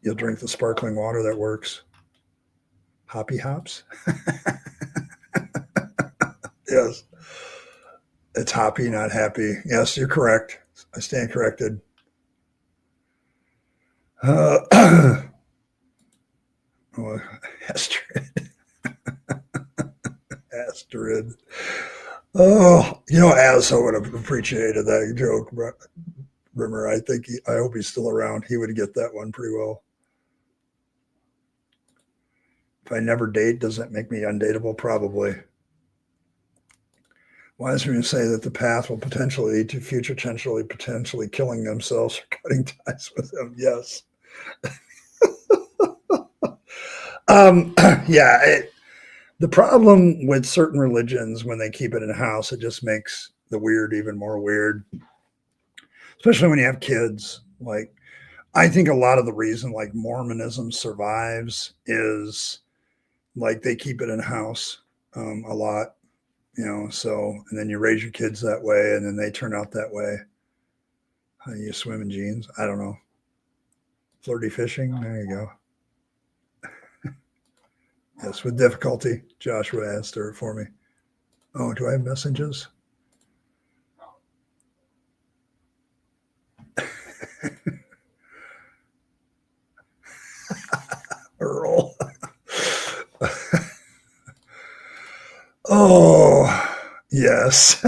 You'll drink the sparkling water that works. Hoppy hops. Yes. It's hoppy, not happy. Yes, you're correct. I stand corrected. Oh, Astrid. Astrid. Oh, Aso would have appreciated that joke, Rimmer. I hope he's still around. He would get that one pretty well. If I never date, does that make me undateable? Probably. Wise men say that the path will potentially lead to future potentially killing themselves or cutting ties with them. Yes. Yeah. The problem with certain religions, when they keep it in house, it just makes the weird even more weird, especially when you have kids. Like, I think a lot of the reason like Mormonism survives is like they keep it in house a lot, so, and then you raise your kids that way and then they turn out that way. How do you swim in jeans? I don't know. Flirty fishing. There you go. Yes, with difficulty. Joshua answered it for me. Oh, do I have messages? Earl. Oh, yes.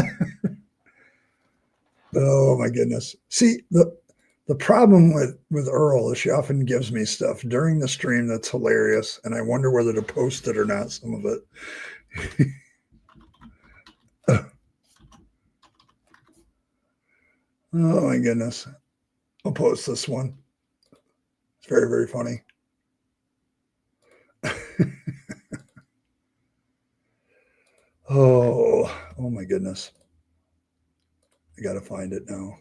Oh my goodness. See, the problem with Earl is she often gives me stuff during the stream that's hilarious, and I wonder whether to post it or not, some of it. Oh my goodness. I'll post this one. It's very, very funny. Oh my goodness. I got to find it now.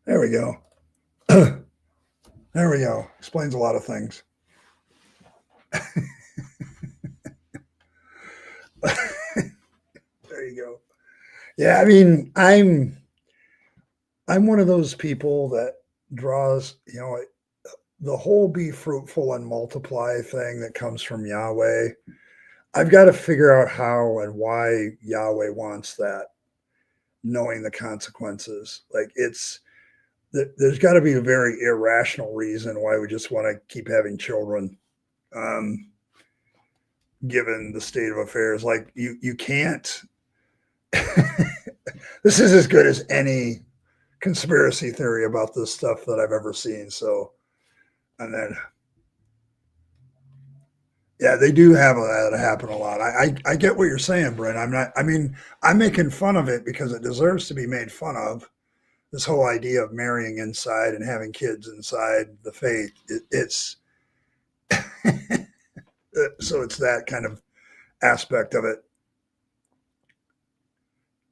There we go. There we go. Explains a lot of things. There you go. Yeah, I mean, I'm one of those people that draws, the whole be fruitful and multiply thing that comes from Yahweh. I've got to figure out how and why Yahweh wants that, knowing the consequences. Like there's got to be a very irrational reason why we just want to keep having children, um, given the state of affairs. Like you can't. This is as good as any conspiracy theory about this stuff that I've ever seen. So, and then yeah, they do have that happen a lot. I get what you're saying, Brent. I'm not. I mean, I'm making fun of it because it deserves to be made fun of. This whole idea of marrying inside and having kids inside the faith. It's so it's that kind of aspect of it.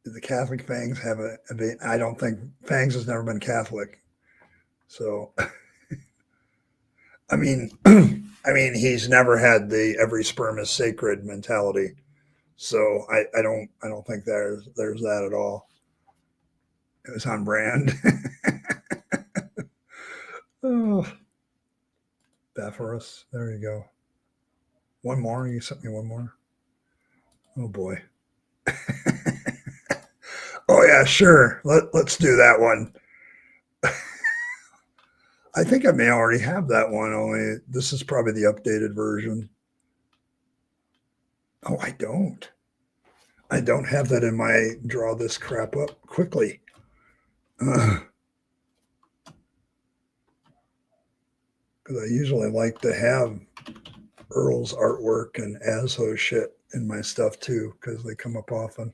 Do the Catholic Fangs have a? I don't think Fangs has never been Catholic. So, I mean, I mean, he's never had the every sperm is sacred mentality. So I don't think there's that at all. It was on brand. Oh, Baphorus. There you go. One more. You sent me one more. Oh boy. Oh yeah, sure. Let's do that one. I think I may already have that one. Only this is probably the updated version. Oh, I don't. I don't have that in my draw this crap up quickly. Because I usually like to have Earl's artwork and Asho shit in my stuff too, because they come up often.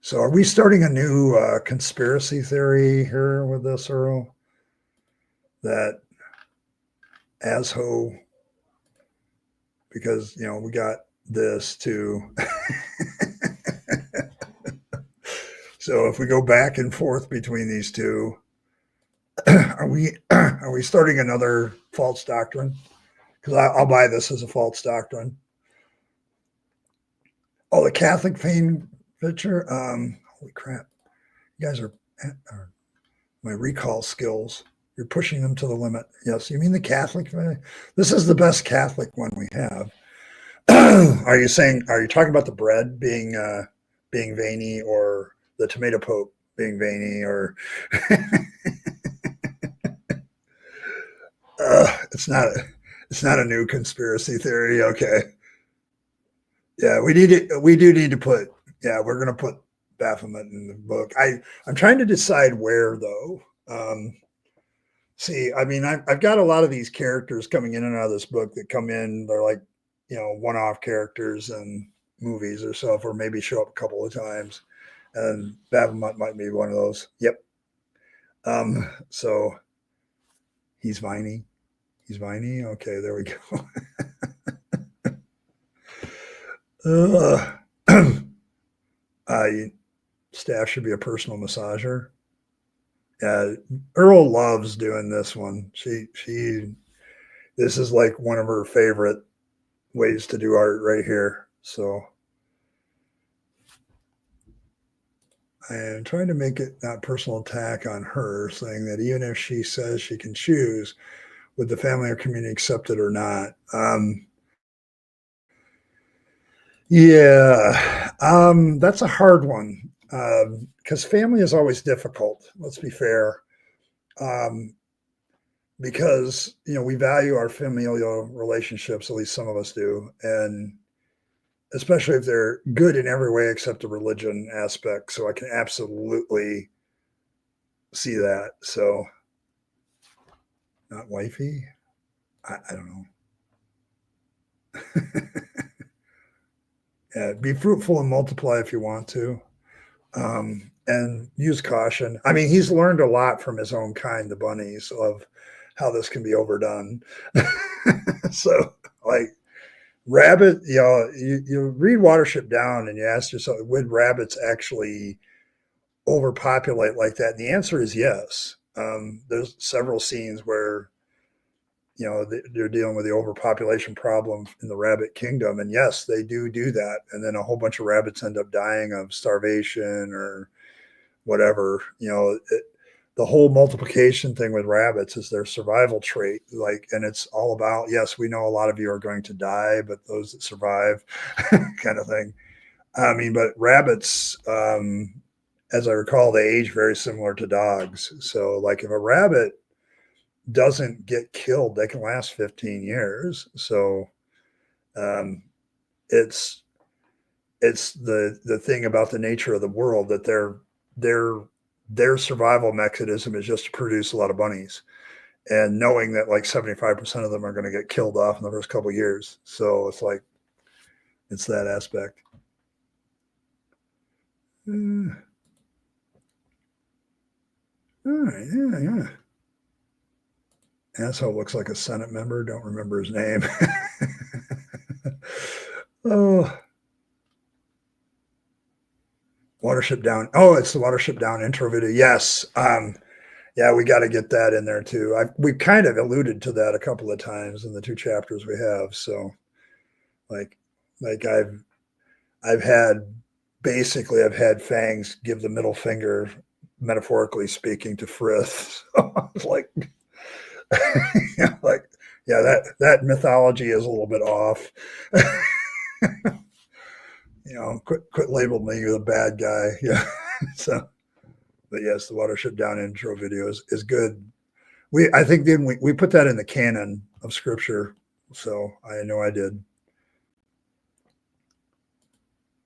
So, are we starting a new conspiracy theory here with this, Earl? That Asho, because we got this too. So, if we go back and forth between these two, are we starting another false doctrine? Because I'll buy this as a false doctrine. Oh, the Catholic fame picture. Holy crap! You guys are my recall skills. You're pushing them to the limit. Yes, you mean the Catholic? This is the best Catholic one we have. Are you saying? Are you talking about the bread being veiny, or the tomato pope being veiny, or? It's not. It's not a new conspiracy theory. Okay. Yeah, we do need to put. Yeah, we're gonna put Baphomet in the book. I'm trying to decide where though. See, I mean, I've got a lot of these characters coming in and out of this book that come in. They're like, one-off characters and movies or so, or maybe show up a couple of times. And Baphomet might be one of those. Yep. So he's viney. He's viney. Okay, there we go. Staff should be a personal massager. Yeah, Earl loves doing this one. This is like one of her favorite ways to do art right here. So I am trying to make it not personal attack on her, saying that even if she says she can choose, would the family or community accept it or not? Yeah, that's a hard one because family is always difficult. Let's be fair. Um, because we value our familial relationships, at least some of us do, and especially if they're good in every way except the religion aspect. So I can absolutely see that. So not wifey. I don't know. Be fruitful and multiply if you want to, and use caution. I mean, he's learned a lot from his own kind, the bunnies, of how this can be overdone. So, like, rabbit, you read Watership Down and you ask yourself, would rabbits actually overpopulate like that? And the answer is yes. There's several scenes where they're dealing with the overpopulation problem in the rabbit kingdom, and yes, they do that. And then a whole bunch of rabbits end up dying of starvation or whatever. The whole multiplication thing with rabbits is their survival trait. Like, and it's all about, yes, we know a lot of you are going to die, but those that survive, kind of thing. I mean, but rabbits, as I recall, they age very similar to dogs. So, like, if a rabbit doesn't get killed, they can last 15 years. So, it's the thing about the nature of the world that their survival mechanism is just to produce a lot of bunnies, and knowing that like 75% of them are going to get killed off in the first couple of years. So it's like, it's that aspect. All right, yeah. Asshole looks like a Senate member. Don't remember his name. Oh, Watership Down. Oh, it's the Watership Down intro video. Yes. Yeah, we got to get that in there too. We kind of alluded to that a couple of times in the 2 chapters we have. So, like I've had Fangs give the middle finger, metaphorically speaking, to Frith. So I was like, that mythology is a little bit off. Quit labeling me the bad guy. Yeah. So, but yes, the Watership Down intro video is good. I think then we put that in the canon of scripture. So I know I did.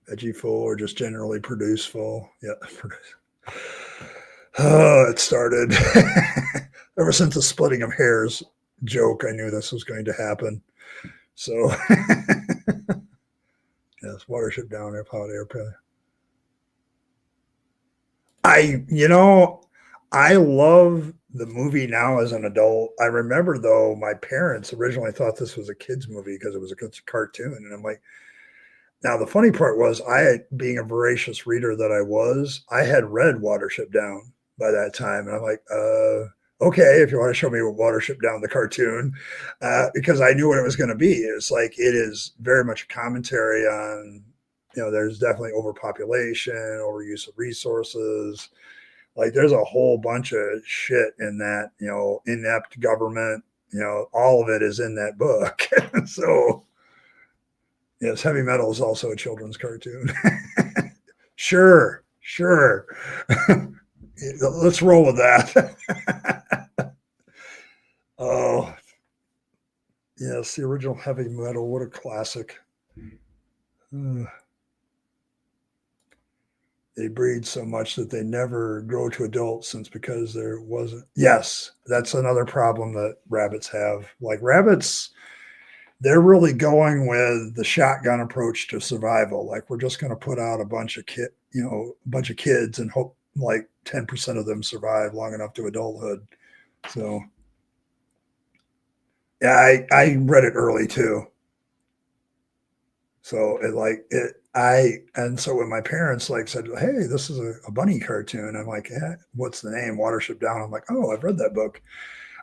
Veggie full or just generally produce full. Yeah. Oh, it started. Ever since the splitting of hairs joke, I knew this was going to happen. So yes, Watership Down, Holiday Airplane. I love the movie now as an adult. I remember, though, my parents originally thought this was a kid's movie because it was a cartoon. And I'm like, now the funny part was, being a voracious reader that I was, I had read Watership Down by that time. And I'm like, okay, if you want to show me what Watership Down, the cartoon, because I knew what it was going to be. It's like, it is very much a commentary on, there's definitely overpopulation, overuse of resources. Like, there's a whole bunch of shit in that, inept government, all of it is in that book. So, yes, Heavy Metal is also a children's cartoon. Sure. Let's roll with that. Oh, yes, the original Heavy Metal. What a classic. They breed so much that they never grow to adults, because there wasn't. Yes, that's another problem that rabbits have. Like, rabbits, they're really going with the shotgun approach to survival. Like, we're just going to put out a bunch of kids and hope like 10% of them survive long enough to adulthood. So, yeah, I read it early too. So and so when my parents said, "Hey, this is a bunny cartoon," I'm like, "Yeah, what's the name?" Watership Down. I'm like, "Oh, I've read that book.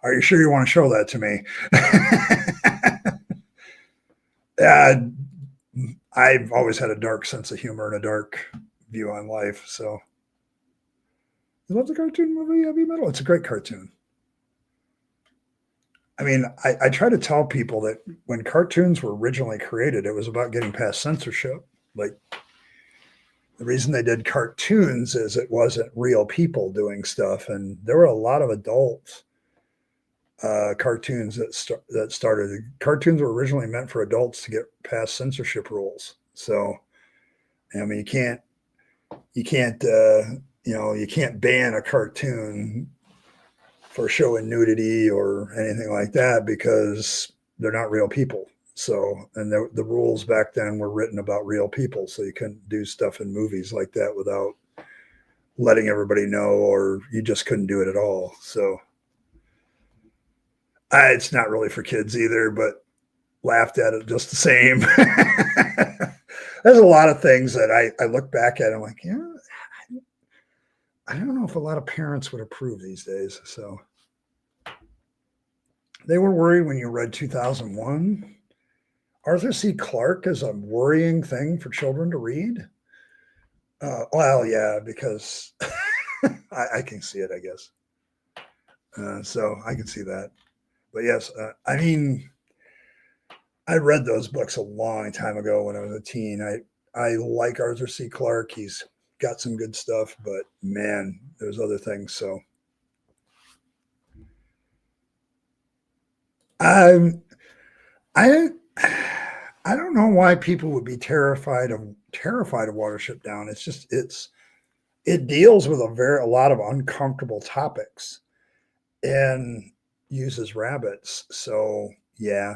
Are you sure you want to show that to me?" I've always had a dark sense of humor and a dark view on life. So, you love the cartoon movie Heavy Metal? It's a great cartoon. I mean, I try to tell people that when cartoons were originally created, it was about getting past censorship. Like, the reason they did cartoons is it wasn't real people doing stuff, and there were a lot of adult cartoons that started. Cartoons were originally meant for adults to get past censorship rules. So, I mean, you can't ban a cartoon for showing nudity or anything like that because they're not real people. So, and the rules back then were written about real people, so you couldn't do stuff in movies like that without letting everybody know, or you just couldn't do it at all. So, it's not really for kids either, but laughed at it just the same. There's a lot of things that I look back at and I'm like, yeah, I don't know if a lot of parents would approve these days. So they were worried when you read 2001. Arthur C. Clarke is a worrying thing for children to read. Well, yeah, because I can see it, I guess. So I can see that. But yes, I mean, I read those books a long time ago when I was a teen. I like Arthur C. Clarke. He's got some good stuff, but man, there's other things. So I I don't know why people would be terrified of Watership Down. It's just it deals with a lot of uncomfortable topics and uses rabbits. So yeah,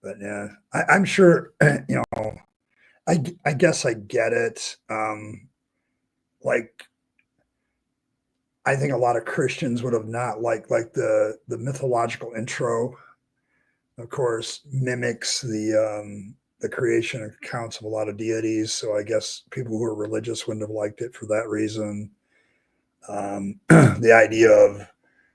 but yeah, I'm sure you know. I guess I get it. Like I think a lot of Christians would have not like the mythological intro, of course, mimics the creation accounts of a lot of deities. So I guess people who are religious wouldn't have liked it for that reason. The idea of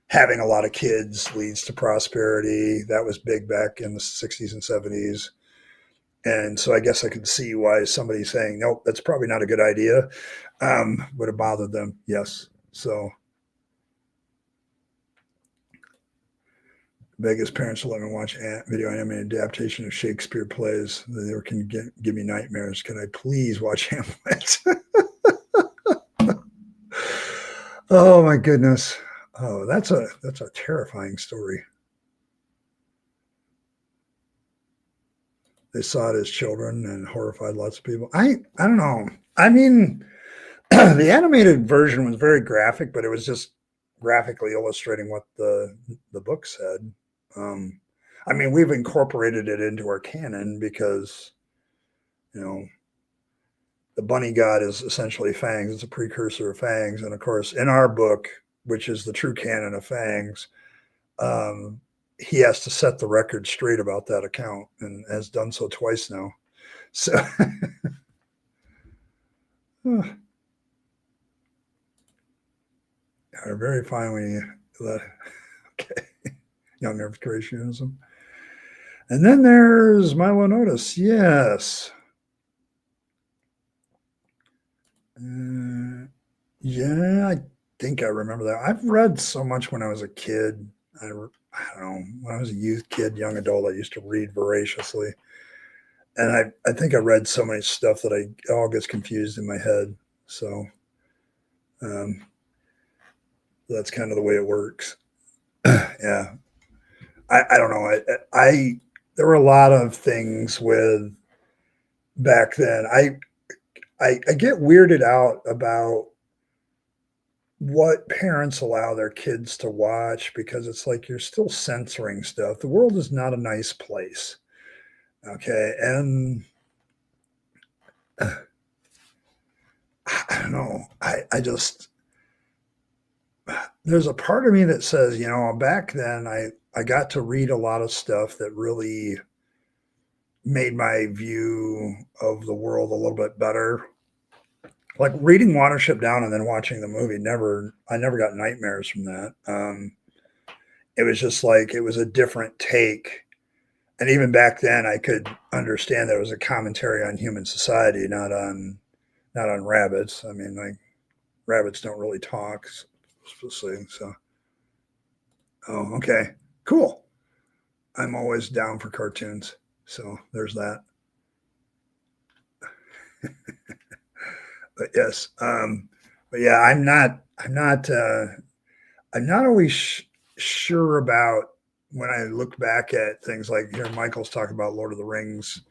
having a lot of kids leads to prosperity. That was big back in the 60s and 70s. And so I guess I could see why somebody saying, nope, that's probably not a good idea, would have bothered them. Yes. So Vegas parents will let me watch video animated adaptation of Shakespeare plays. They can give me nightmares. Can I please watch Hamlet? Oh my goodness. Oh, that's a terrifying story. They saw it as children and horrified lots of people. I don't know. I mean, the animated version was very graphic, but it was just graphically illustrating what the book said. I mean, we've incorporated it into our canon because, you know, the bunny god is essentially Fangs. It's a precursor of Fangs. And of course, in our book, which is the true canon of Fangs, he has to set the record straight about that account and has done so twice now. So, are very fine when you let, okay, young Earth creationism. And then there's Milo Notice. Yes. Yeah, I think I remember that. I've read so much when I was a kid. I don't know, when I was a youth, kid, young adult, I used to read voraciously. And I think I read so much stuff that it all gets confused in my head. So that's kind of the way it works. Yeah. I don't know. There were a lot of things with back then. I get weirded out about what parents allow their kids to watch because it's like you're still censoring stuff. The world is not a nice place. Okay. And I don't know. I just, there's a part of me that says, you know, back then I got to read a lot of stuff that really made my view of the world a little bit better. Like reading Watership Down and then watching the movie, I never got nightmares from that. It was just like, it was a different take. And even back then I could understand that it was a commentary on human society, not on rabbits. I mean, like rabbits don't really talk, supposedly. So, oh, okay, cool. I'm always down for cartoons. So there's that. But yes, but yeah, I'm not always sure about when I look back at things like here. Michael's talking about Lord of the Rings.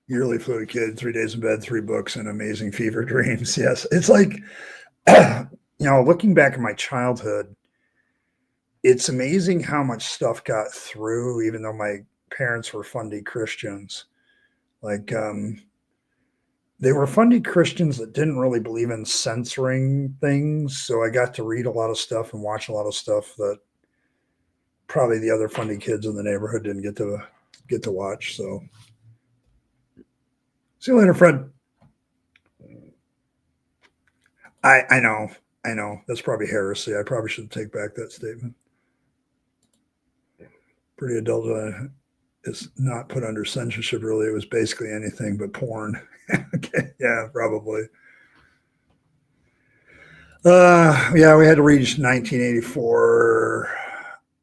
Yearly Fluid Kid, 3 days in bed, 3 books, and amazing fever dreams. Yes, it's like, you know, looking back at my childhood, it's amazing how much stuff got through, even though my parents were fundy Christians. Like, they were fundy Christians that didn't really believe in censoring things. So I got to read a lot of stuff and watch a lot of stuff that probably the other fundy kids in the neighborhood didn't get to watch. So see you later, Fred. I know. I know. That's probably heresy. I probably should take back that statement. Pretty adult is not put under censorship, really. It was basically anything but porn. Okay. Yeah, probably. Yeah, we had to reach 1984.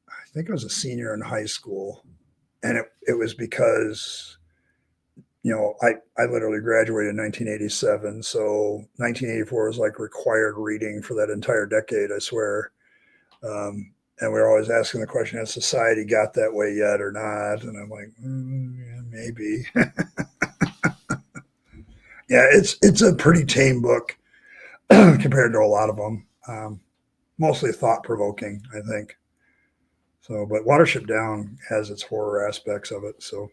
I think I was a senior in high school. And it was because, I literally graduated in 1987. So 1984 was like required reading for that entire decade, I swear. And we were always asking the question, has society got that way yet or not? And I'm like, yeah, maybe. Yeah, it's a pretty tame book compared to a lot of them. Mostly thought provoking, I think. So, but Watership Down has its horror aspects of it. So,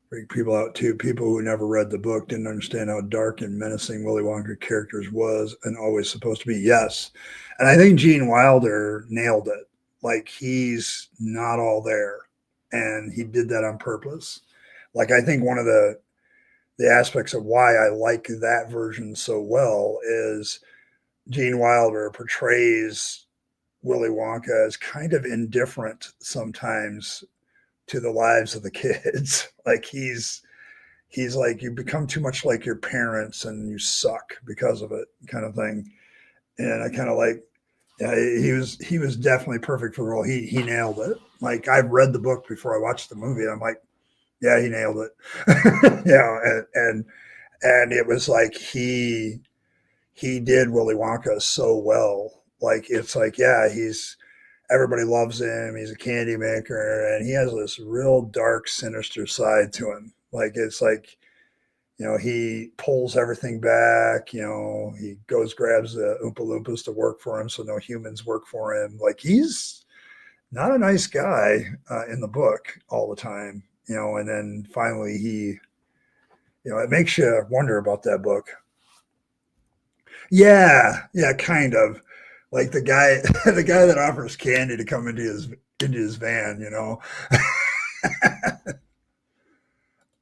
bring people out too. People who never read the book didn't understand how dark and menacing Willy Wonka characters was and always supposed to be. Yes, and I think Gene Wilder nailed it. Like he's not all there, and he did that on purpose. Like I think one of the aspects of why I like that version so well is Gene Wilder portrays Willy Wonka as kind of indifferent sometimes to the lives of the kids. Like he's like, you become too much like your parents and you suck because of it, kind of thing. And I kind of like, yeah, he was definitely perfect for the role. He nailed it. Like I've read the book before I watched the movie. And I'm like, yeah, he nailed it. Yeah, and it was like he did Willy Wonka so well. Like it's like, yeah, everybody loves him. He's a candy maker, and he has this real dark, sinister side to him. Like it's like, he pulls everything back. He goes grabs the Oompa Loompas to work for him, so no humans work for him. Like he's not a nice guy in the book all the time. And then finally it makes you wonder about that book. Yeah, kind of. Like the guy, the guy that offers candy to come into his van.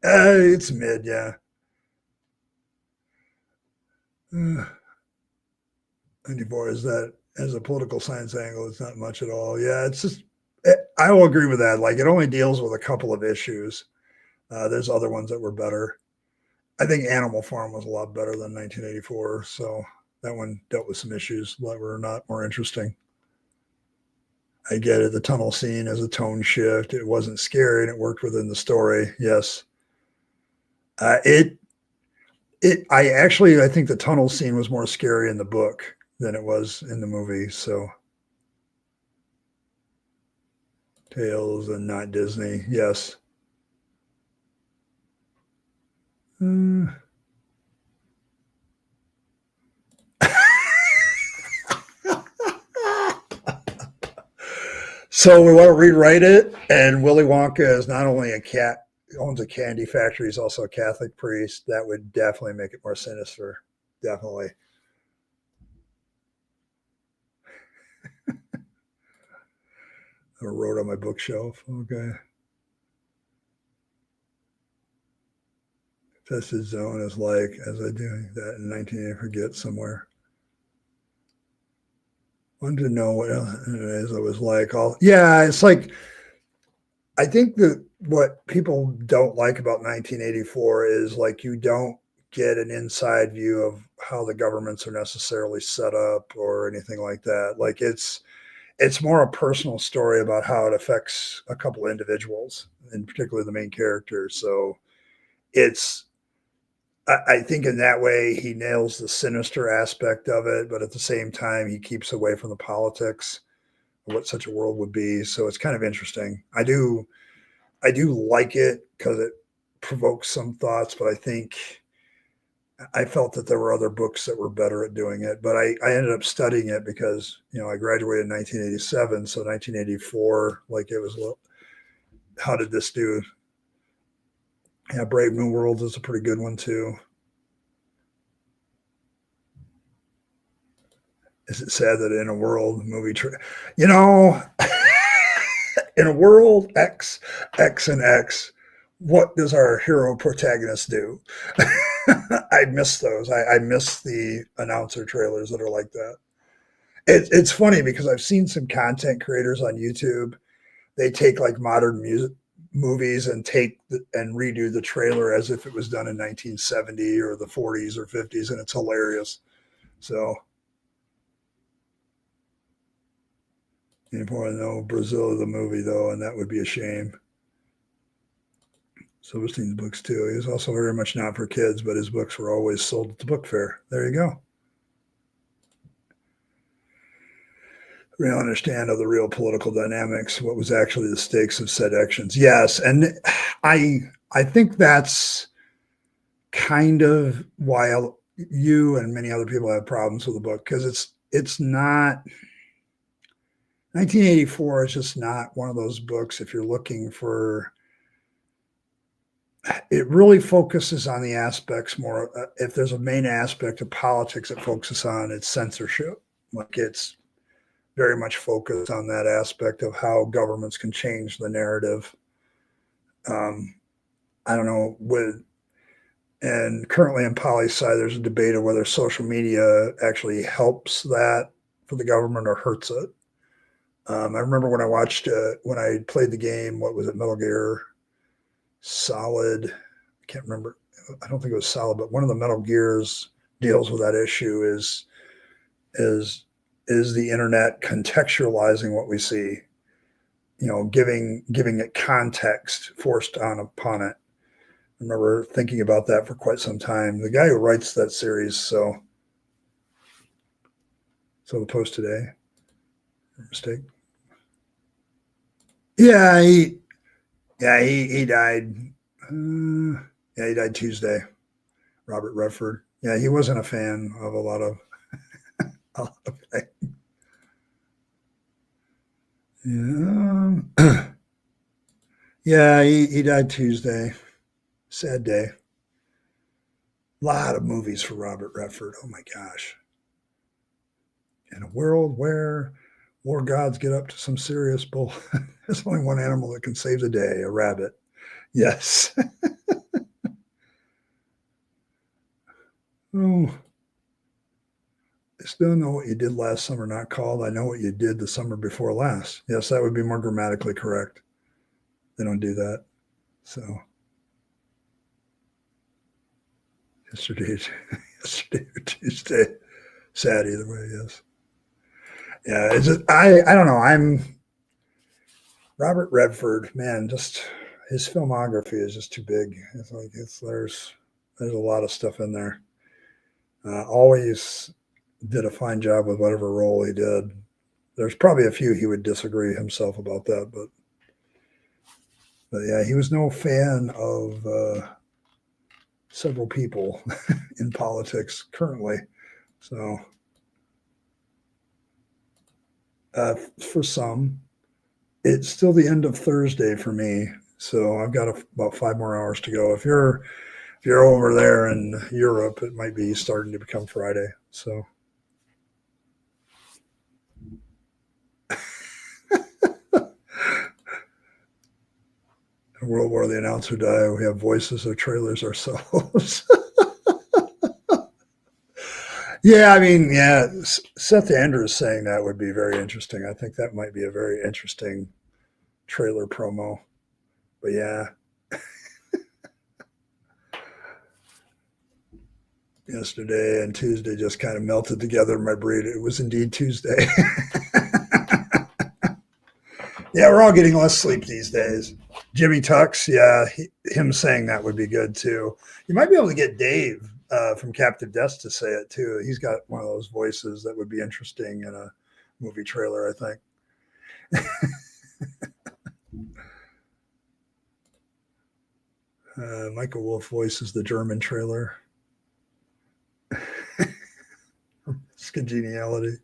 It's mid, yeah. 94 is that as a political science angle, it's not much at all. Yeah, it's just I will agree with that. Like it only deals with a couple of issues. There's other ones that were better. I think Animal Farm was a lot better than 1984. So that one dealt with some issues that were not more interesting. I get it. The tunnel scene is a tone shift. It wasn't scary and it worked within the story. Yes. I think the tunnel scene was more scary in the book than it was in the movie. So Tales and not Disney. Yes. Mm. So we want to rewrite it, and Willy Wonka is not only a cat owns a candy factory, he's also a Catholic priest. That would definitely make it more sinister. Definitely. I wrote on my bookshelf. Okay. Tested zone is like, as I do that in 1980, forget somewhere. Wanted to know what else it is. It was like yeah, it's like I think that what people don't like about 1984 is like you don't get an inside view of how the governments are necessarily set up or anything like that. Like it's more a personal story about how it affects a couple individuals, and particularly the main character. So it's I think in that way he nails the sinister aspect of it, but at the same time he keeps away from the politics of what such a world would be. So it's kind of interesting. I do like it because it provokes some thoughts, but I think I felt that there were other books that were better at doing it, but I ended up studying it because, I graduated in 1987. So 1984, like it was, well, how did this do? Yeah, Brave New World is a pretty good one too. Is it sad that in a world movie, you know, in a world X, X, and X, what does our hero protagonist do? I miss those. I miss the announcer trailers that are like that. It's funny because I've seen some content creators on YouTube. They take like modern music movies and and redo the trailer as if it was done in 1970 or the 40s or 50s, and it's hilarious. So you probably know Brazil the movie though, and that would be a shame. Silverstein's books too. He was also very much not for kids, but his books were always sold at the book fair. There you go. Real understand of the real political dynamics, what was actually the stakes of said actions. Yes, and I I think that's kind of why you and many other people have problems with the book because it's not 1984 is just not one of those books if you're looking for it really focuses on the aspects more if there's a main aspect of politics it focuses on it's censorship like it's very much focused on that aspect of how governments can change the narrative. um, I don't know with and currently in poli sci there's a debate of whether social media actually helps that for the government or hurts it. I remember when I watched when I played the game, what was it, Metal Gear Solid? I can't remember. I don't think it was Solid, but one of the Metal Gears deals with that issue is is the internet contextualizing what we see, giving it context forced on upon it. I remember thinking about that for quite some time. The guy who writes that series, so the post today, mistake. Yeah, he died. Yeah, he died Tuesday. Robert Redford. Yeah, he wasn't a fan of a lot of. A lot of yeah, yeah, he died Tuesday. Sad day. A lot of movies for Robert Redford. Oh my gosh. In a world where war gods get up to some serious bull, there's only one animal that can save the day: a rabbit. Yes. Oh, I still know what you did last summer, not called. I know what you did the summer before last. Yes, that would be more grammatically correct. They don't do that. So yesterday, yesterday or Tuesday. Sad either way. Yes. Yeah. Is it? I don't know. I'm Robert Redford. Man, just his filmography is just too big. It's like there's a lot of stuff in there. Always did a fine job with whatever role he did. There's probably a few he would disagree himself about that, but yeah, he was no fan of several people in politics currently. So for some, it's still the end of Thursday for me. So I've got about 5 more hours to go. If you're over there in Europe, it might be starting to become Friday. So in a world where the announcer die, we have voices of trailers ourselves. Yeah, I mean, yeah, Seth Andrews saying that would be very interesting. I think that might be a very interesting trailer promo. But yeah, yesterday and Tuesday just kind of melted together in my brain. It was indeed Tuesday. Yeah, we're all getting less sleep these days. Jimmy Tux, yeah, him saying that would be good too. You might be able to get Dave from Captive Death to say it too. He's got one of those voices that would be interesting in a movie trailer, I think. Michael Wolff voices the German trailer. congeniality.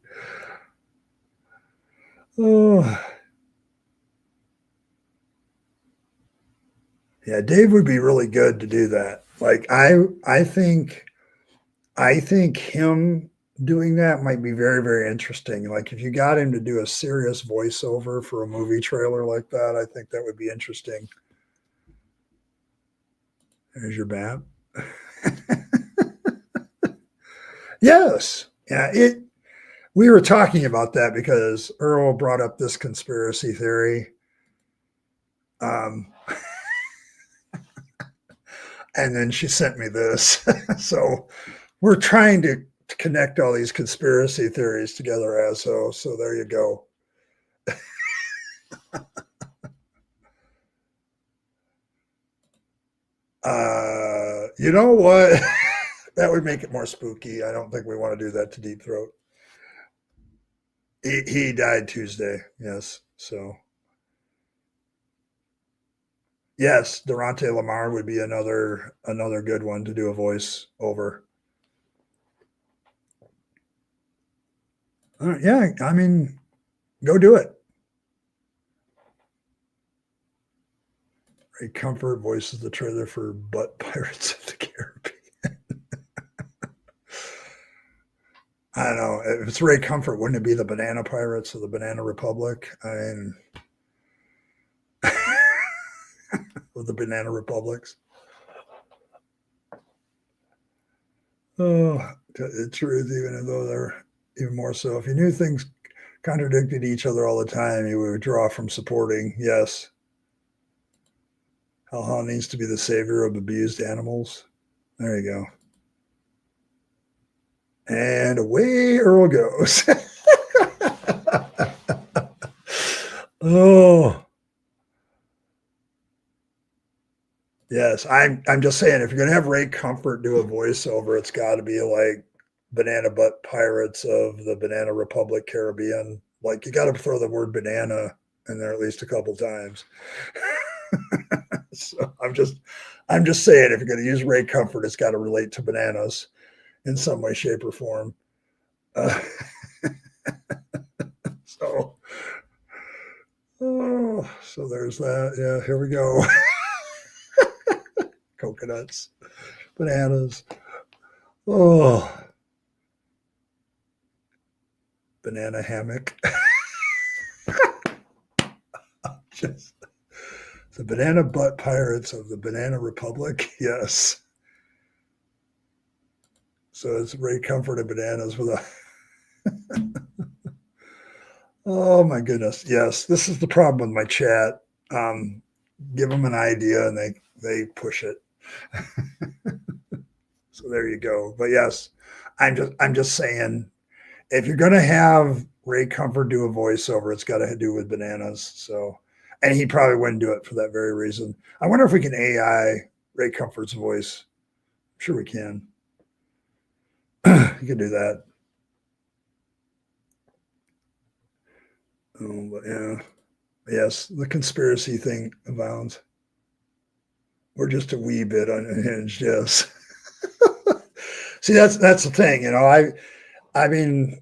Oh, yeah, Dave would be really good to do that. Like I think him doing that might be very, very interesting. Like if you got him to do a serious voiceover for a movie trailer like that, I think that would be interesting. There's your bat. Yes. Yeah, we were talking about that because Earl brought up this conspiracy theory. Um, and then she sent me this. So we're trying to connect all these conspiracy theories together, so there you go. You know what? That would make it more spooky. I don't think we want to do that to Deep Throat. He died Tuesday. Yes. So yes, Durante Lamar would be another good one to do a voice over. Yeah, I mean, go do it. Ray Comfort voices the trailer for Butt Pirates of the Caribbean. I don't know. If it's Ray Comfort, wouldn't it be the Banana Pirates or the Banana Republic? I mean, or the Banana Republics. Oh, the truth, even though they're even more so. If you knew things contradicted each other all the time, you would withdraw from supporting. Yes. Hal needs to be the savior of abused animals. There you go. And away Earl goes. Oh, yes. I'm just saying, if you're gonna have Ray Comfort do a voiceover, it's got to be like Banana Butt Pirates of the Banana Republic Caribbean. Like you got to throw the word banana in there at least a couple times. So I'm just saying, if you're going to use Ray Comfort, it's got to relate to bananas in some way, shape, or form. So, oh, so there's that. Yeah, here we go. Coconuts, bananas. Oh, banana hammock. Just the Banana Butt Pirates of the Banana Republic. Yes. So it's Ray Comfort and bananas with a. Oh my goodness. Yes, this is the problem with my chat. Give them an idea and they push it. So there you go. But yes, I'm just saying, if you're gonna have Ray Comfort do a voiceover, it's got to do with bananas. So, and he probably wouldn't do it for that very reason. I wonder if we can AI Ray Comfort's voice. I'm sure we can. You can do that. Oh, but yeah. Yes, the conspiracy thing abounds. We're just a wee bit unhinged, yes. See, that's the thing, you know. I mean,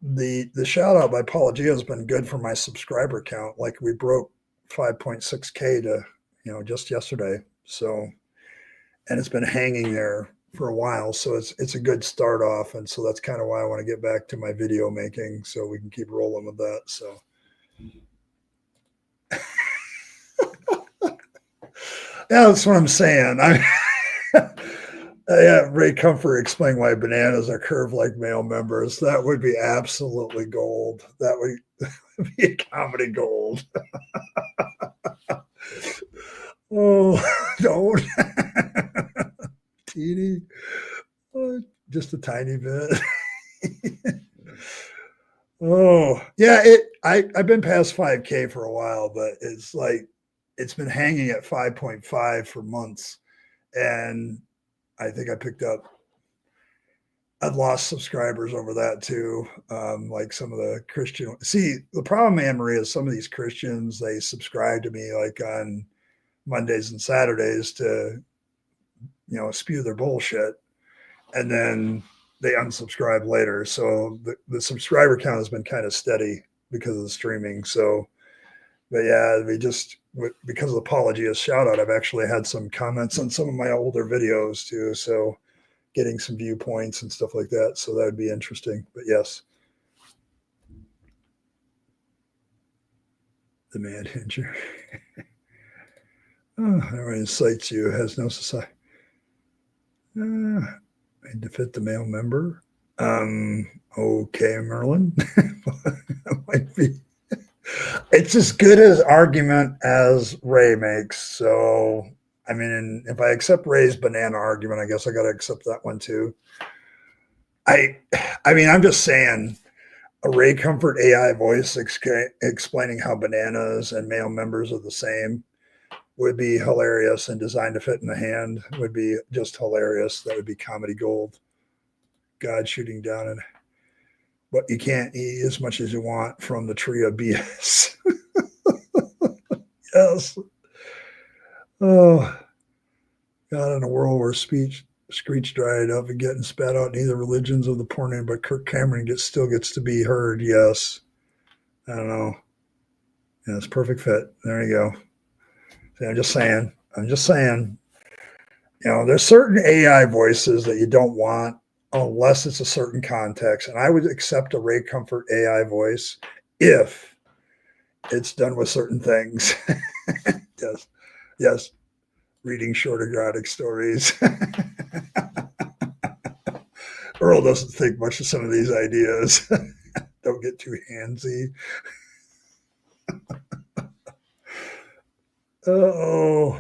the shout out by Paula Gio has been good for my subscriber count. Like we broke 5.6K to, you know, just yesterday. So, and it's been hanging there for a while. So it's a good start off, and so that's kind of why I want to get back to my video making so we can keep rolling with that. So. Yeah, that's what I'm saying. Yeah, Ray Comfort explain why bananas are curved like male members. That would be absolutely gold. That would be a comedy gold. Oh, don't. Teeny. Oh, just a tiny bit. Oh, yeah. I've been past 5K for a while, but it's like it's been hanging at 5.5 for months. And I think I've lost subscribers over that too. Like some of the Christian. See, the problem, Anne Marie, is some of these Christians, they subscribe to me like on Mondays and Saturdays to, you know, spew their bullshit. And then they unsubscribe later. So the subscriber count has been kind of steady because of the streaming. So, but yeah, because of the Apologia's shout out, I've actually had some comments on some of my older videos too. So getting some viewpoints and stuff like that. So that would be interesting. But yes. The Mad Hinger. Oh, everyone incites you, has no society. Made to fit the male member. Okay, Merlin. Might be. It's as good an argument as Ray makes. So, I mean, if I accept Ray's banana argument, I guess I got to accept that one too. I mean, I'm just saying, a Ray Comfort AI voice explaining how bananas and male members are the same would be hilarious, and designed to fit in the hand would be just hilarious. That would be comedy gold. God shooting down it. But you can't eat as much as you want from the tree of BS. Yes. Oh, God, in a world where screech dried up and getting spat out, neither religions of the poor name, but Kirk Cameron still gets to be heard. Yes. I don't know. Yeah, it's perfect fit. There you go. See, I'm just saying. There's certain AI voices that you don't want unless it's a certain context. And I would accept a Ray Comfort AI voice if it's done with certain things. Yes. Yes. Reading short erotic stories. Earl doesn't think much of some of these ideas. Don't get too handsy. Oh.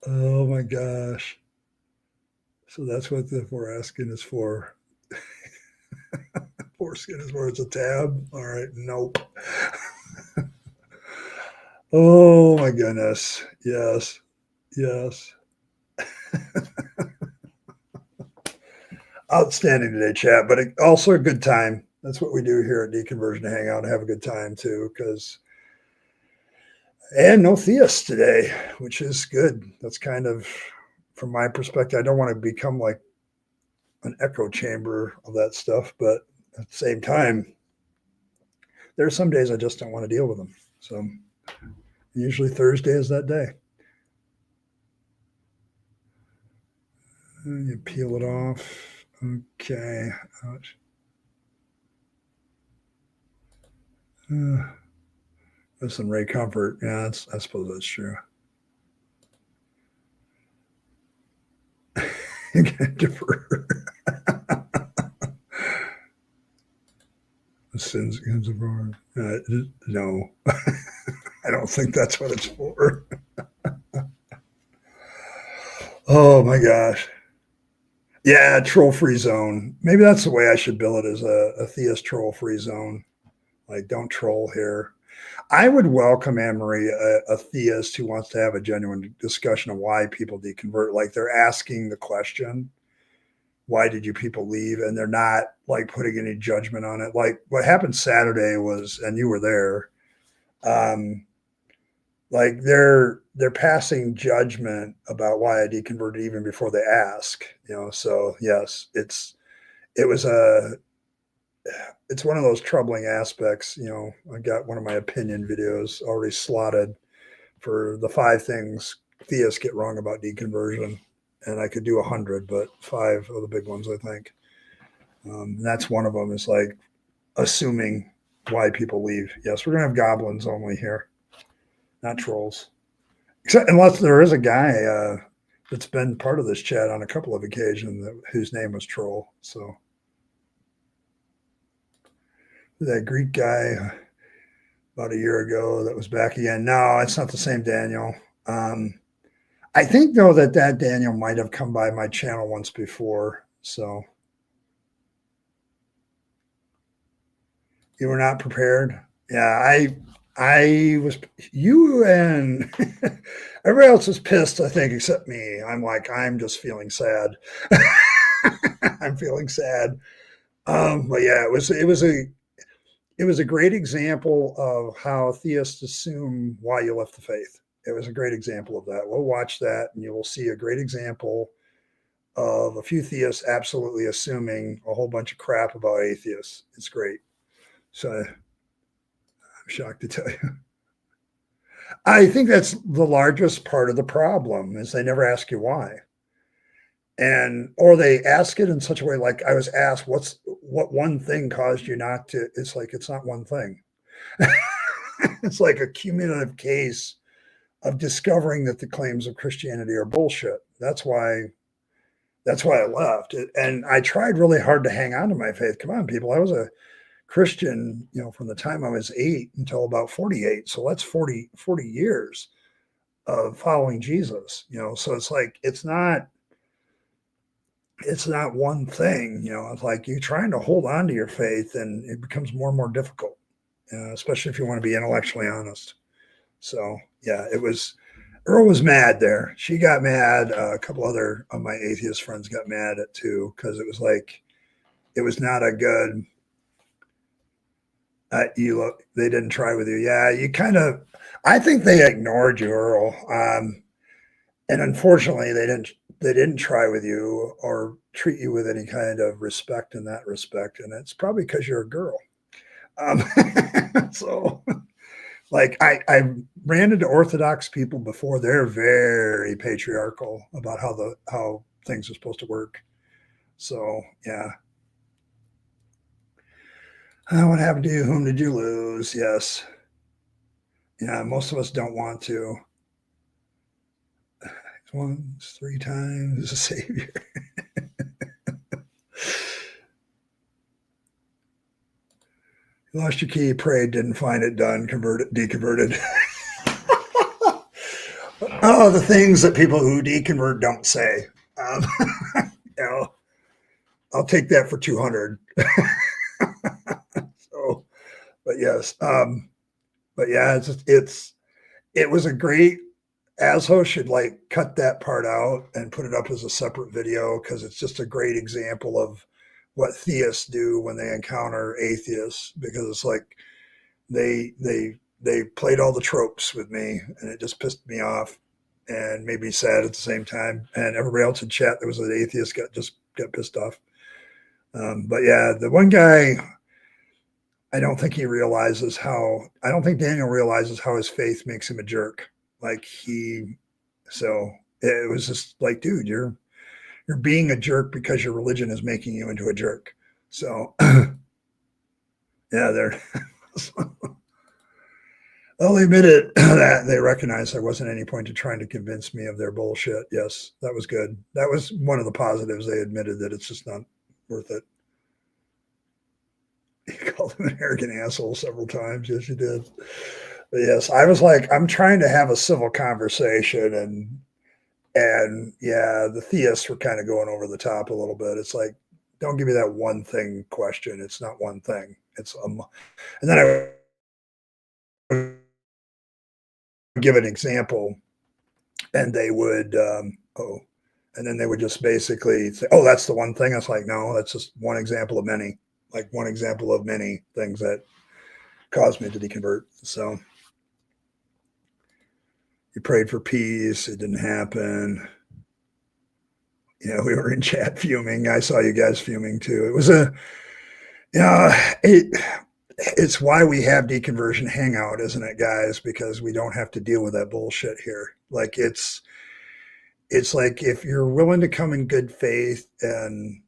Oh my gosh. So that's what the foreskin is for. Foreskin is where it's a tab. All right. Nope. Oh my goodness. Yes. Yes. Outstanding today, chat, but also a good time. That's what we do here at Deconversion Hangout, and have a good time too, and no theists today, which is good. That's kind of, from my perspective, I don't want to become like an echo chamber of that stuff, but at the same time, there are some days I just don't want to deal with them. So usually Thursday is that day. And you peel it off. Okay. Listen, Ray Comfort. Yeah, I suppose that's true. Defer. The sins against the Lord. No, I don't think that's what it's for. Oh my gosh. Yeah, troll-free zone. Maybe that's the way I should bill it, as a theist troll-free zone. Like, don't troll here. I would welcome, Anne-Marie, a theist who wants to have a genuine discussion of why people deconvert. Like, they're asking the question, why did you people leave? And they're not like putting any judgment on it. Like what happened Saturday was, and you were there, like they're passing judgment about why I deconverted even before they ask, So yes, it's one of those troubling aspects. I got one of my opinion videos already slotted for the 5 things theists get wrong about deconversion, and I could do 100, but 5 are the big ones, I think. And that's one of them, is like assuming why people leave. Yes, we're gonna have goblins only here, not trolls. Except unless there is a guy that's been part of this chat on a couple of occasions whose name was Troll. So that Greek guy about a year ago that was back again. No, it's not the same Daniel. I think though that Daniel might have come by my channel once before. So you were not prepared. Yeah, I was. You and everybody else was pissed, I think, except me. I'm just feeling sad. I'm feeling sad. But yeah, it was a great example of how theists assume why you left the faith. It was a great example of that. We'll watch that, and you will see a great example of a few theists absolutely assuming a whole bunch of crap about atheists. It's great. So I'm shocked to tell you. I think that's the largest part of the problem is they never ask you why. And or they ask it in such a way like I was asked, what one thing caused you not to? It's like it's not one thing. It's like a cumulative case of discovering that the claims of Christianity are bullshit. That's why I left. And I tried really hard to hang on to my faith. Come on, people. I was a Christian, from the time I was 8 until about 48. So that's 40 years of following Jesus, So it's like it's not one thing, It's like you're trying to hold on to your faith and it becomes more and more difficult, especially if you want to be intellectually honest. So yeah, Earl was mad there. She got mad. A couple other of my atheist friends got mad at too, because it was like, it was not a good, they didn't try with you. Yeah. I think they ignored you, Earl. And unfortunately they didn't try with you or treat you with any kind of respect in that respect. And it's probably because you're a girl. So like I ran into Orthodox people before. They're very patriarchal about how things are supposed to work. So yeah. What happened to you? Whom did you lose? Yes. Yeah, most of us don't want to. Once, 3 times, a savior. You lost your key, prayed, didn't find it, done, deconverted. Oh, the things that people who deconvert don't say. I'll take that for 200. So, but yes, but yeah, it was a great. ASHO should like cut that part out and put it up as a separate video because it's just a great example of what theists do when they encounter atheists, because it's like they played all the tropes with me and it just pissed me off and made me sad at the same time. And everybody else in chat that was an atheist got pissed off. But yeah, the one guy, I don't think Daniel realizes how his faith makes him a jerk. So it was just like, dude, you're being a jerk because your religion is making you into a jerk. So yeah, they'll admit it that they recognize there wasn't any point to trying to convince me of their bullshit. Yes, that was good. That was one of the positives. They admitted that it's just not worth it. You called him an arrogant asshole several times. Yes, you did. But yes, I was like, I'm trying to have a civil conversation, and yeah, the theists were kind of going over the top a little bit. It's like, don't give me that one thing question. It's not one thing. It's and then I would give an example, and they would and then they would just basically say, oh, that's the one thing. I was like, no, that's just one example of many. Like one example of many things that caused me to deconvert. So you prayed for peace. It didn't happen. Yeah, we were in chat fuming. I saw you guys fuming too. It was it's why we have Deconversion Hangout, isn't it, guys? Because we don't have to deal with that bullshit here. Like it's like if you're willing to come in good faith and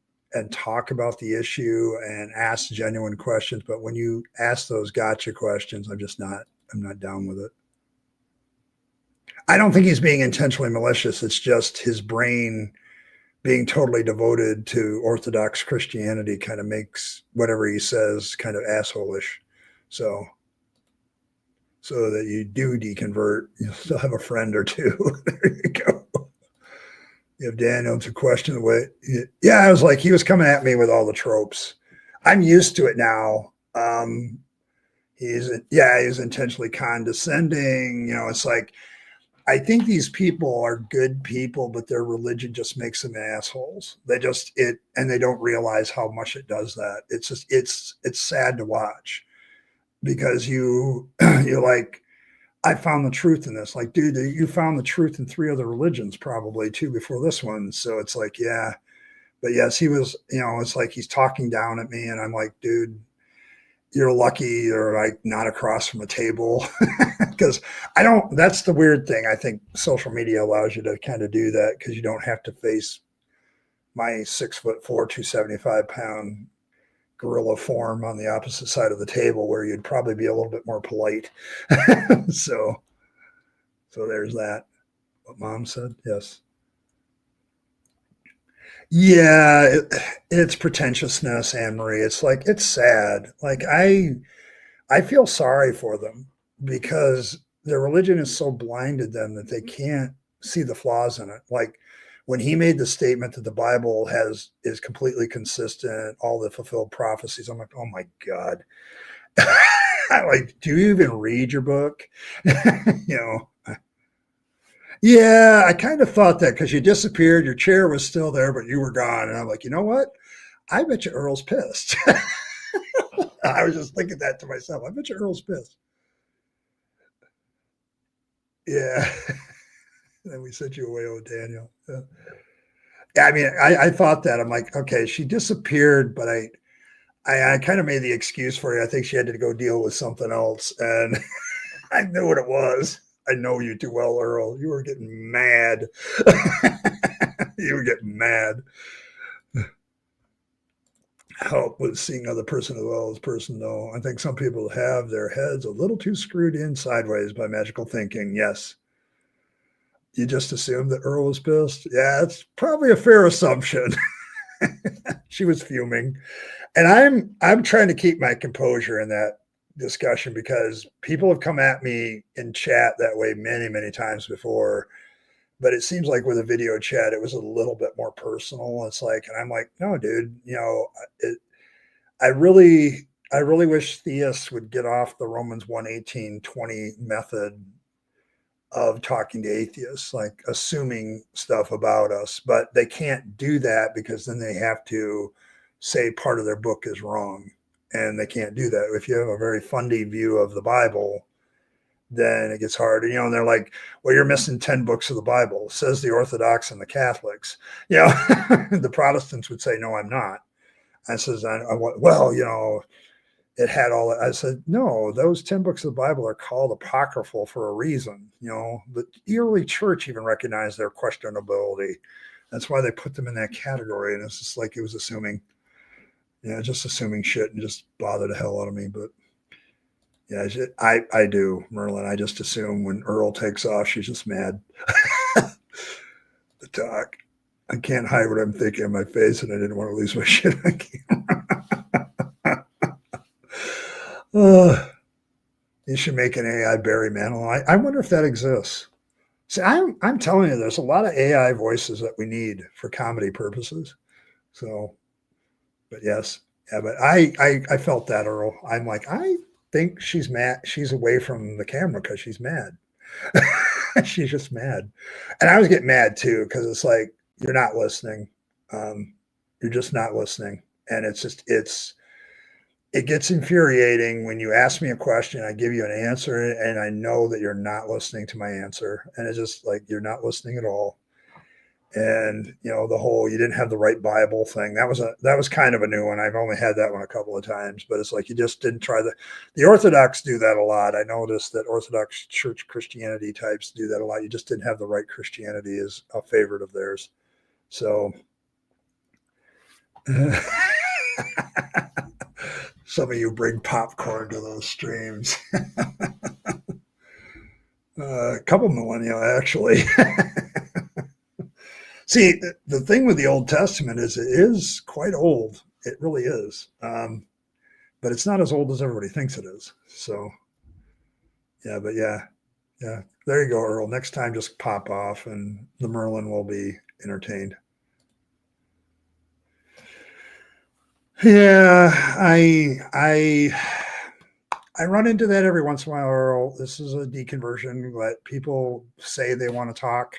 talk about the issue and ask genuine questions, but when you ask those gotcha questions, I'm not down with it. I don't think he's being intentionally malicious. It's just his brain being totally devoted to Orthodox Christianity kind of makes whatever he says kind of asshole-ish. So that you do deconvert, you'll still have a friend or two. There you go. You have Daniel to question the way. Yeah, I was like, he was coming at me with all the tropes. I'm used to it now. He's intentionally condescending. It's like, I think these people are good people, but their religion just makes them assholes. And they don't realize how much it does that. It's just, it's sad to watch because you're like, I found the truth in this. Like, dude, you found the truth in 3 other religions probably too before this one. So it's like, yeah. But yes, he was, it's like he's talking down at me, and I'm like, dude, you're lucky you're like not across from a table. Because I don't, that's the weird thing. I think social media allows you to kind of do that because you don't have to face my 6'4", 275-pound gorilla form on the opposite side of the table where you'd probably be a little bit more polite. so so there's that. What mom said, yes. Yeah, it's pretentiousness, Anne Marie. It's like, it's sad. Like, I feel sorry for them because their religion has so blinded them that they can't see the flaws in it. Like when he made the statement that the Bible is completely consistent, all the fulfilled prophecies, I'm like, oh my God. Like, do you even read your book? you know, yeah, I kind of thought that because you disappeared, your chair was still there, but you were gone. And I'm like, you know what? I bet you Earl's pissed. I was just thinking that to myself. I bet you Earl's pissed. Yeah. Then we sent you away with Daniel. Yeah, I mean, I thought that. I'm like, okay, she disappeared, but I kind of made the excuse for you. I think she had to go deal with something else. And I knew what it was. I know you too well, Earl. You were getting mad. You were getting mad. Help with seeing other person as well as person, though. I think some people have their heads a little too screwed in sideways by magical thinking. Yes. You just assumed that Earl was pissed? Yeah, it's probably a fair assumption. She was fuming. And I'm trying to keep my composure in that discussion because people have come at me in chat that way many, many times before. But it seems like with a video chat, it was a little bit more personal. It's like, and I'm like, no, dude, I really, I really wish theists would get off the Romans 1:18-20 method of talking to atheists, like assuming stuff about us, but they can't do that because then they have to say part of their book is wrong. And they can't do that. If you have a very fundy view of the Bible, then it gets hard. And they're like, well, you're missing 10 books of the Bible, says the Orthodox and the Catholics. The Protestants would say, no, I'm not. I says, well, it had all that. I said, no, those 10 books of the Bible are called apocryphal for a reason. The early church even recognized their questionability. That's why they put them in that category. And it's just like it was assuming, just assuming shit and just bother the hell out of me. But yeah, I do, Merlin. I just assume when Earl takes off, she's just mad. The talk. I can't hide what I'm thinking in my face, and I didn't want to lose my shit on camera. You should make an AI Barry Manilow. I wonder if that exists. See, I'm telling you, there's a lot of AI voices that we need for comedy purposes. So, but yes, yeah, but I felt that, Earl. I'm like, I think she's mad. She's away from the camera because she's mad. She's just mad, and I was getting mad too because it's like you're not listening. You're just not listening, and it gets infuriating when you ask me a question, I give you an answer, and I know that you're not listening to my answer. And it's just like, you're not listening at all. And, the whole, you didn't have the right Bible thing. That was kind of a new one. I've only had that one a couple of times, but it's like, you just didn't try the Orthodox do that a lot. I noticed that Orthodox church Christianity types do that a lot. You just didn't have the right Christianity as a favorite of theirs. So, some of you bring popcorn to those streams. A couple millennial, actually. See, the thing with the Old Testament is it is quite old. It really is. But it's not as old as everybody thinks it is. So, yeah, but yeah. There you go, Earl. Next time, just pop off and the Merlin will be entertained. Yeah, I run into that every once in a while, Earl. This is a deconversion. Let people say they want to talk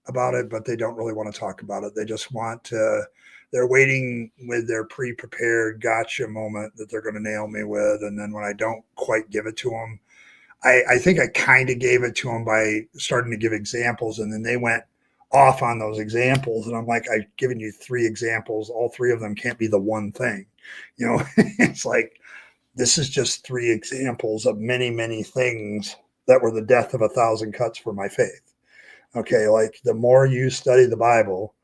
about it, but they don't really want to talk about it. They just want to, they're waiting with their pre-prepared gotcha moment that they're going to nail me with. And then when I don't quite give it to them, I think I kind of gave it to them by starting to give examples, and then they went off on those examples. And I'm like, I've given you 3 examples. All 3 of them can't be the one thing. It's like, this is just 3 examples of many, many things that were the death of 1,000 cuts for my faith. Okay, like the more you study the Bible,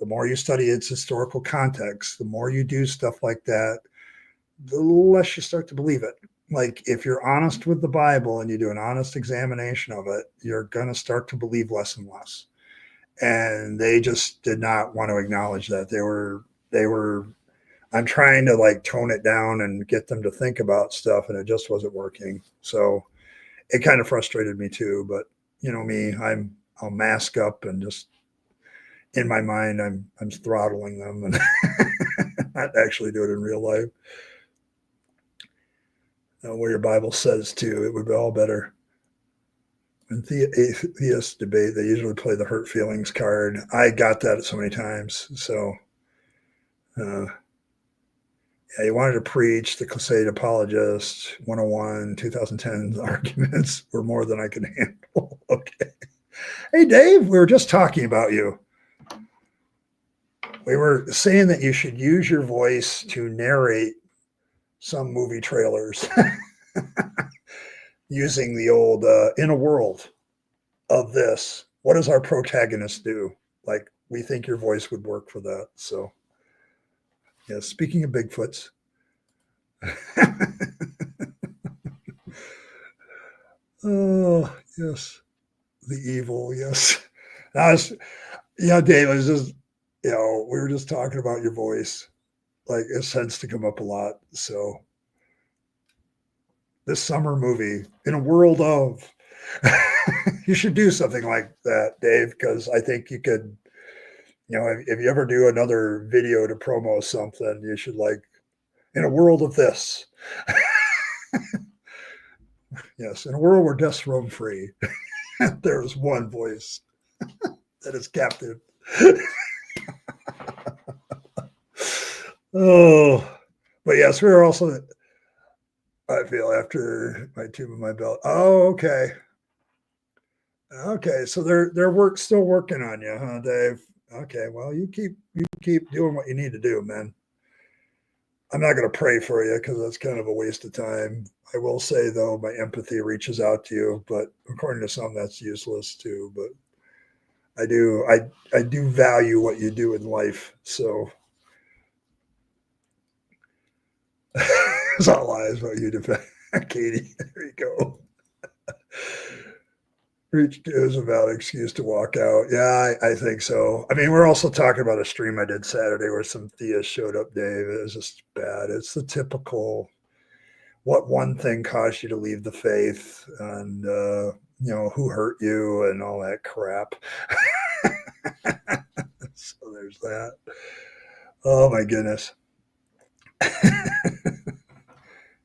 the more you study its historical context, the more you do stuff like that, the less you start to believe it. Like if you're honest with the Bible and you do an honest examination of it, you're going to start to believe less and less. And they just did not want to acknowledge that. They were, I'm trying to like tone it down and get them to think about stuff, and it just wasn't working. So it kind of frustrated me too, but me, I'll mask up and just in my mind, I'm throttling them and not actually do it in real life. Where your Bible says to, it would be all better. When atheists debate, they usually play the hurt feelings card. I got that so many times. So, yeah, you wanted to preach the Crusade Apologist 101, 2010 arguments were more than I could handle. Okay. Hey, Dave, we were just talking about you. We were saying that you should use your voice to narrate some movie trailers using the old in a world of this, what does our protagonist do? Like, we think your voice would work for that. So yeah, speaking of Bigfoots. Oh yes, the evil. Yes. Yeah, Dave, it was just, we were just talking about your voice. Like, it tends to come up a lot. So this summer movie, in a world of, you should do something like that, Dave, because I think you could, if you ever do another video to promo something, you should like, in a world of this. Yes, in a world where death's roam free, there is one voice that is captive. Oh, but yes, we are also, I feel, after my tube in my belt. Oh, okay. Okay, so they're still working on you, huh, Dave? Okay, well, you keep doing what you need to do, man. I'm not going to pray for you because that's kind of a waste of time. I will say though, my empathy reaches out to you, but according to some, that's useless too. But I do value what you do in life, so it's all lies what you do, Katie. There you go. Reach is a valid excuse to walk out. Yeah, I think so. I mean, we're also talking about a stream I did Saturday where some theists showed up, Dave. It was just bad. It's the typical, what one thing caused you to leave the faith, and who hurt you and all that crap. So there's that. Oh my goodness.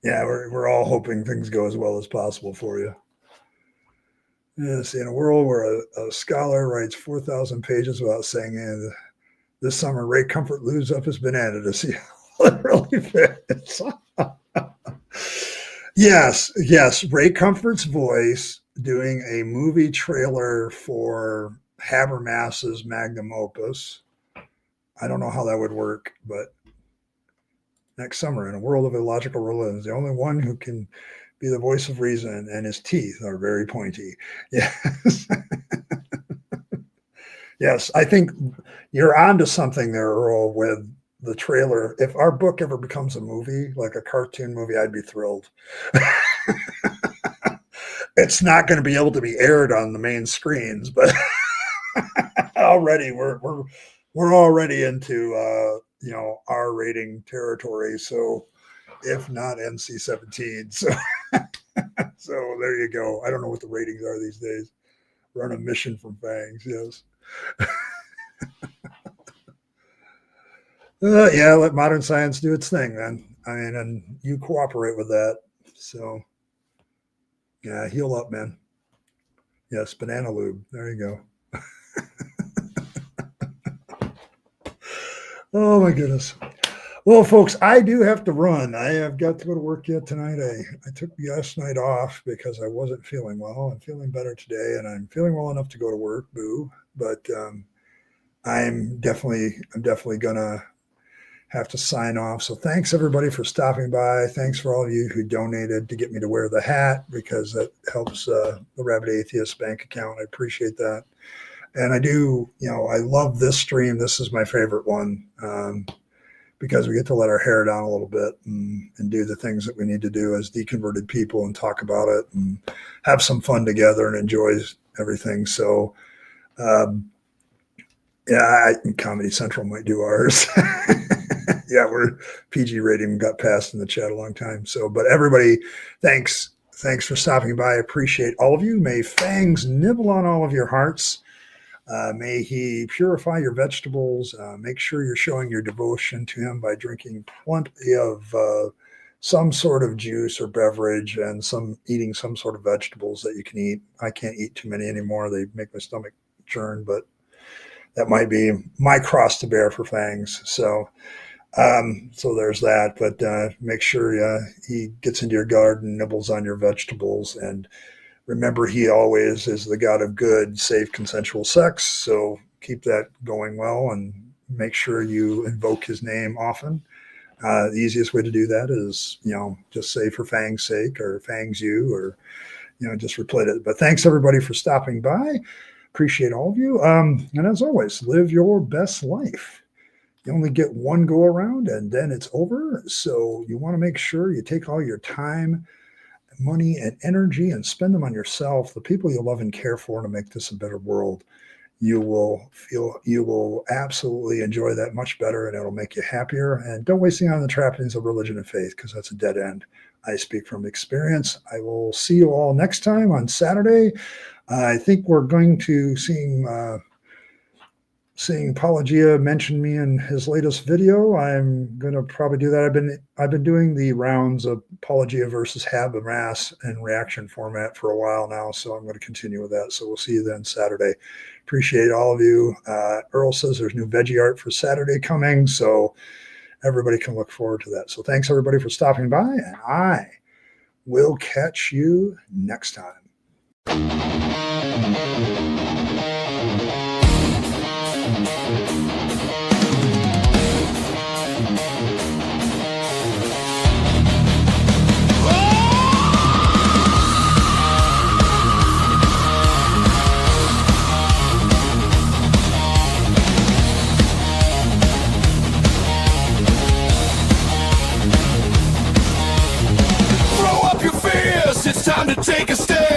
Yeah, we're all hoping things go as well as possible for you. Yes, in a world where a scholar writes 4,000 pages without saying anything, this summer Ray Comfort lubes up his banana to see how it really fits. Yes, Ray Comfort's voice doing a movie trailer for Habermas's magnum opus. I don't know how that would work, but next summer, in a world of illogical religions, the only one who can be the voice of reason, and his teeth are very pointy. Yes. Yes, I think you're onto something there, Earl, with the trailer. If our book ever becomes a movie, like a cartoon movie, I'd be thrilled. It's not going to be able to be aired on the main screens, but already we're already into R rating territory. So if not NC-17, so so there you go. I don't know what the ratings are these days. We're on a mission from Fangs, yes. Yeah, let modern science do its thing, then. I mean, and you cooperate with that. So, yeah, heal up, man. Yes, banana lube. There you go. Oh, my goodness. Well, folks, I do have to run. I have got to go to work yet tonight. I took last night off because I wasn't feeling well. I'm feeling better today, and I'm feeling well enough to go to work. Boo! But I'm definitely gonna have to sign off. So thanks everybody for stopping by. Thanks for all of you who donated to get me to wear the hat because that helps the Rabyd Atheist bank account. I appreciate that. And I do, I love this stream. This is my favorite one because we get to let our hair down a little bit and do the things that we need to do as deconverted people and talk about it and have some fun together and enjoy everything. So, yeah, Comedy Central might do ours. Yeah, we're PG rating got passed in the chat a long time. So, but everybody, thanks for stopping by. I appreciate all of you. May fangs nibble on all of your hearts. May he purify your vegetables. Make sure you're showing your devotion to him by drinking plenty of some sort of juice or beverage and eating some sort of vegetables that you can eat. I can't eat too many anymore. They make my stomach churn, but that might be my cross to bear for fangs. So there's that. But make sure he gets into your garden, nibbles on your vegetables, and remember, he always is the God of good, safe, consensual sex. So keep that going well and make sure you invoke his name often. The easiest way to do that is, just say for Fang's sake or Fang's you or, just replay it. But thanks everybody for stopping by. Appreciate all of you. And as always, live your best life. You only get one go around and then it's over. So you want to make sure you take all your time, money, and energy and spend them on yourself, the people you love and care for, to make this a better world. You will absolutely enjoy that much better, and it'll make you happier. And don't waste it on the trappings of religion and faith, because that's a dead end. I speak from experience. I will see you all next time on Saturday. I think we're going to seeing Apologia mention me in his latest video. I'm going to probably do that. I've been doing the rounds of Apologia versus Habermas in reaction format for a while now, so I'm going to continue with that. So we'll see you then Saturday. Appreciate all of you. Earl says there's new veggie art for Saturday coming, so everybody can look forward to that. So thanks everybody for stopping by, and I will catch you next time. It's time to take a step.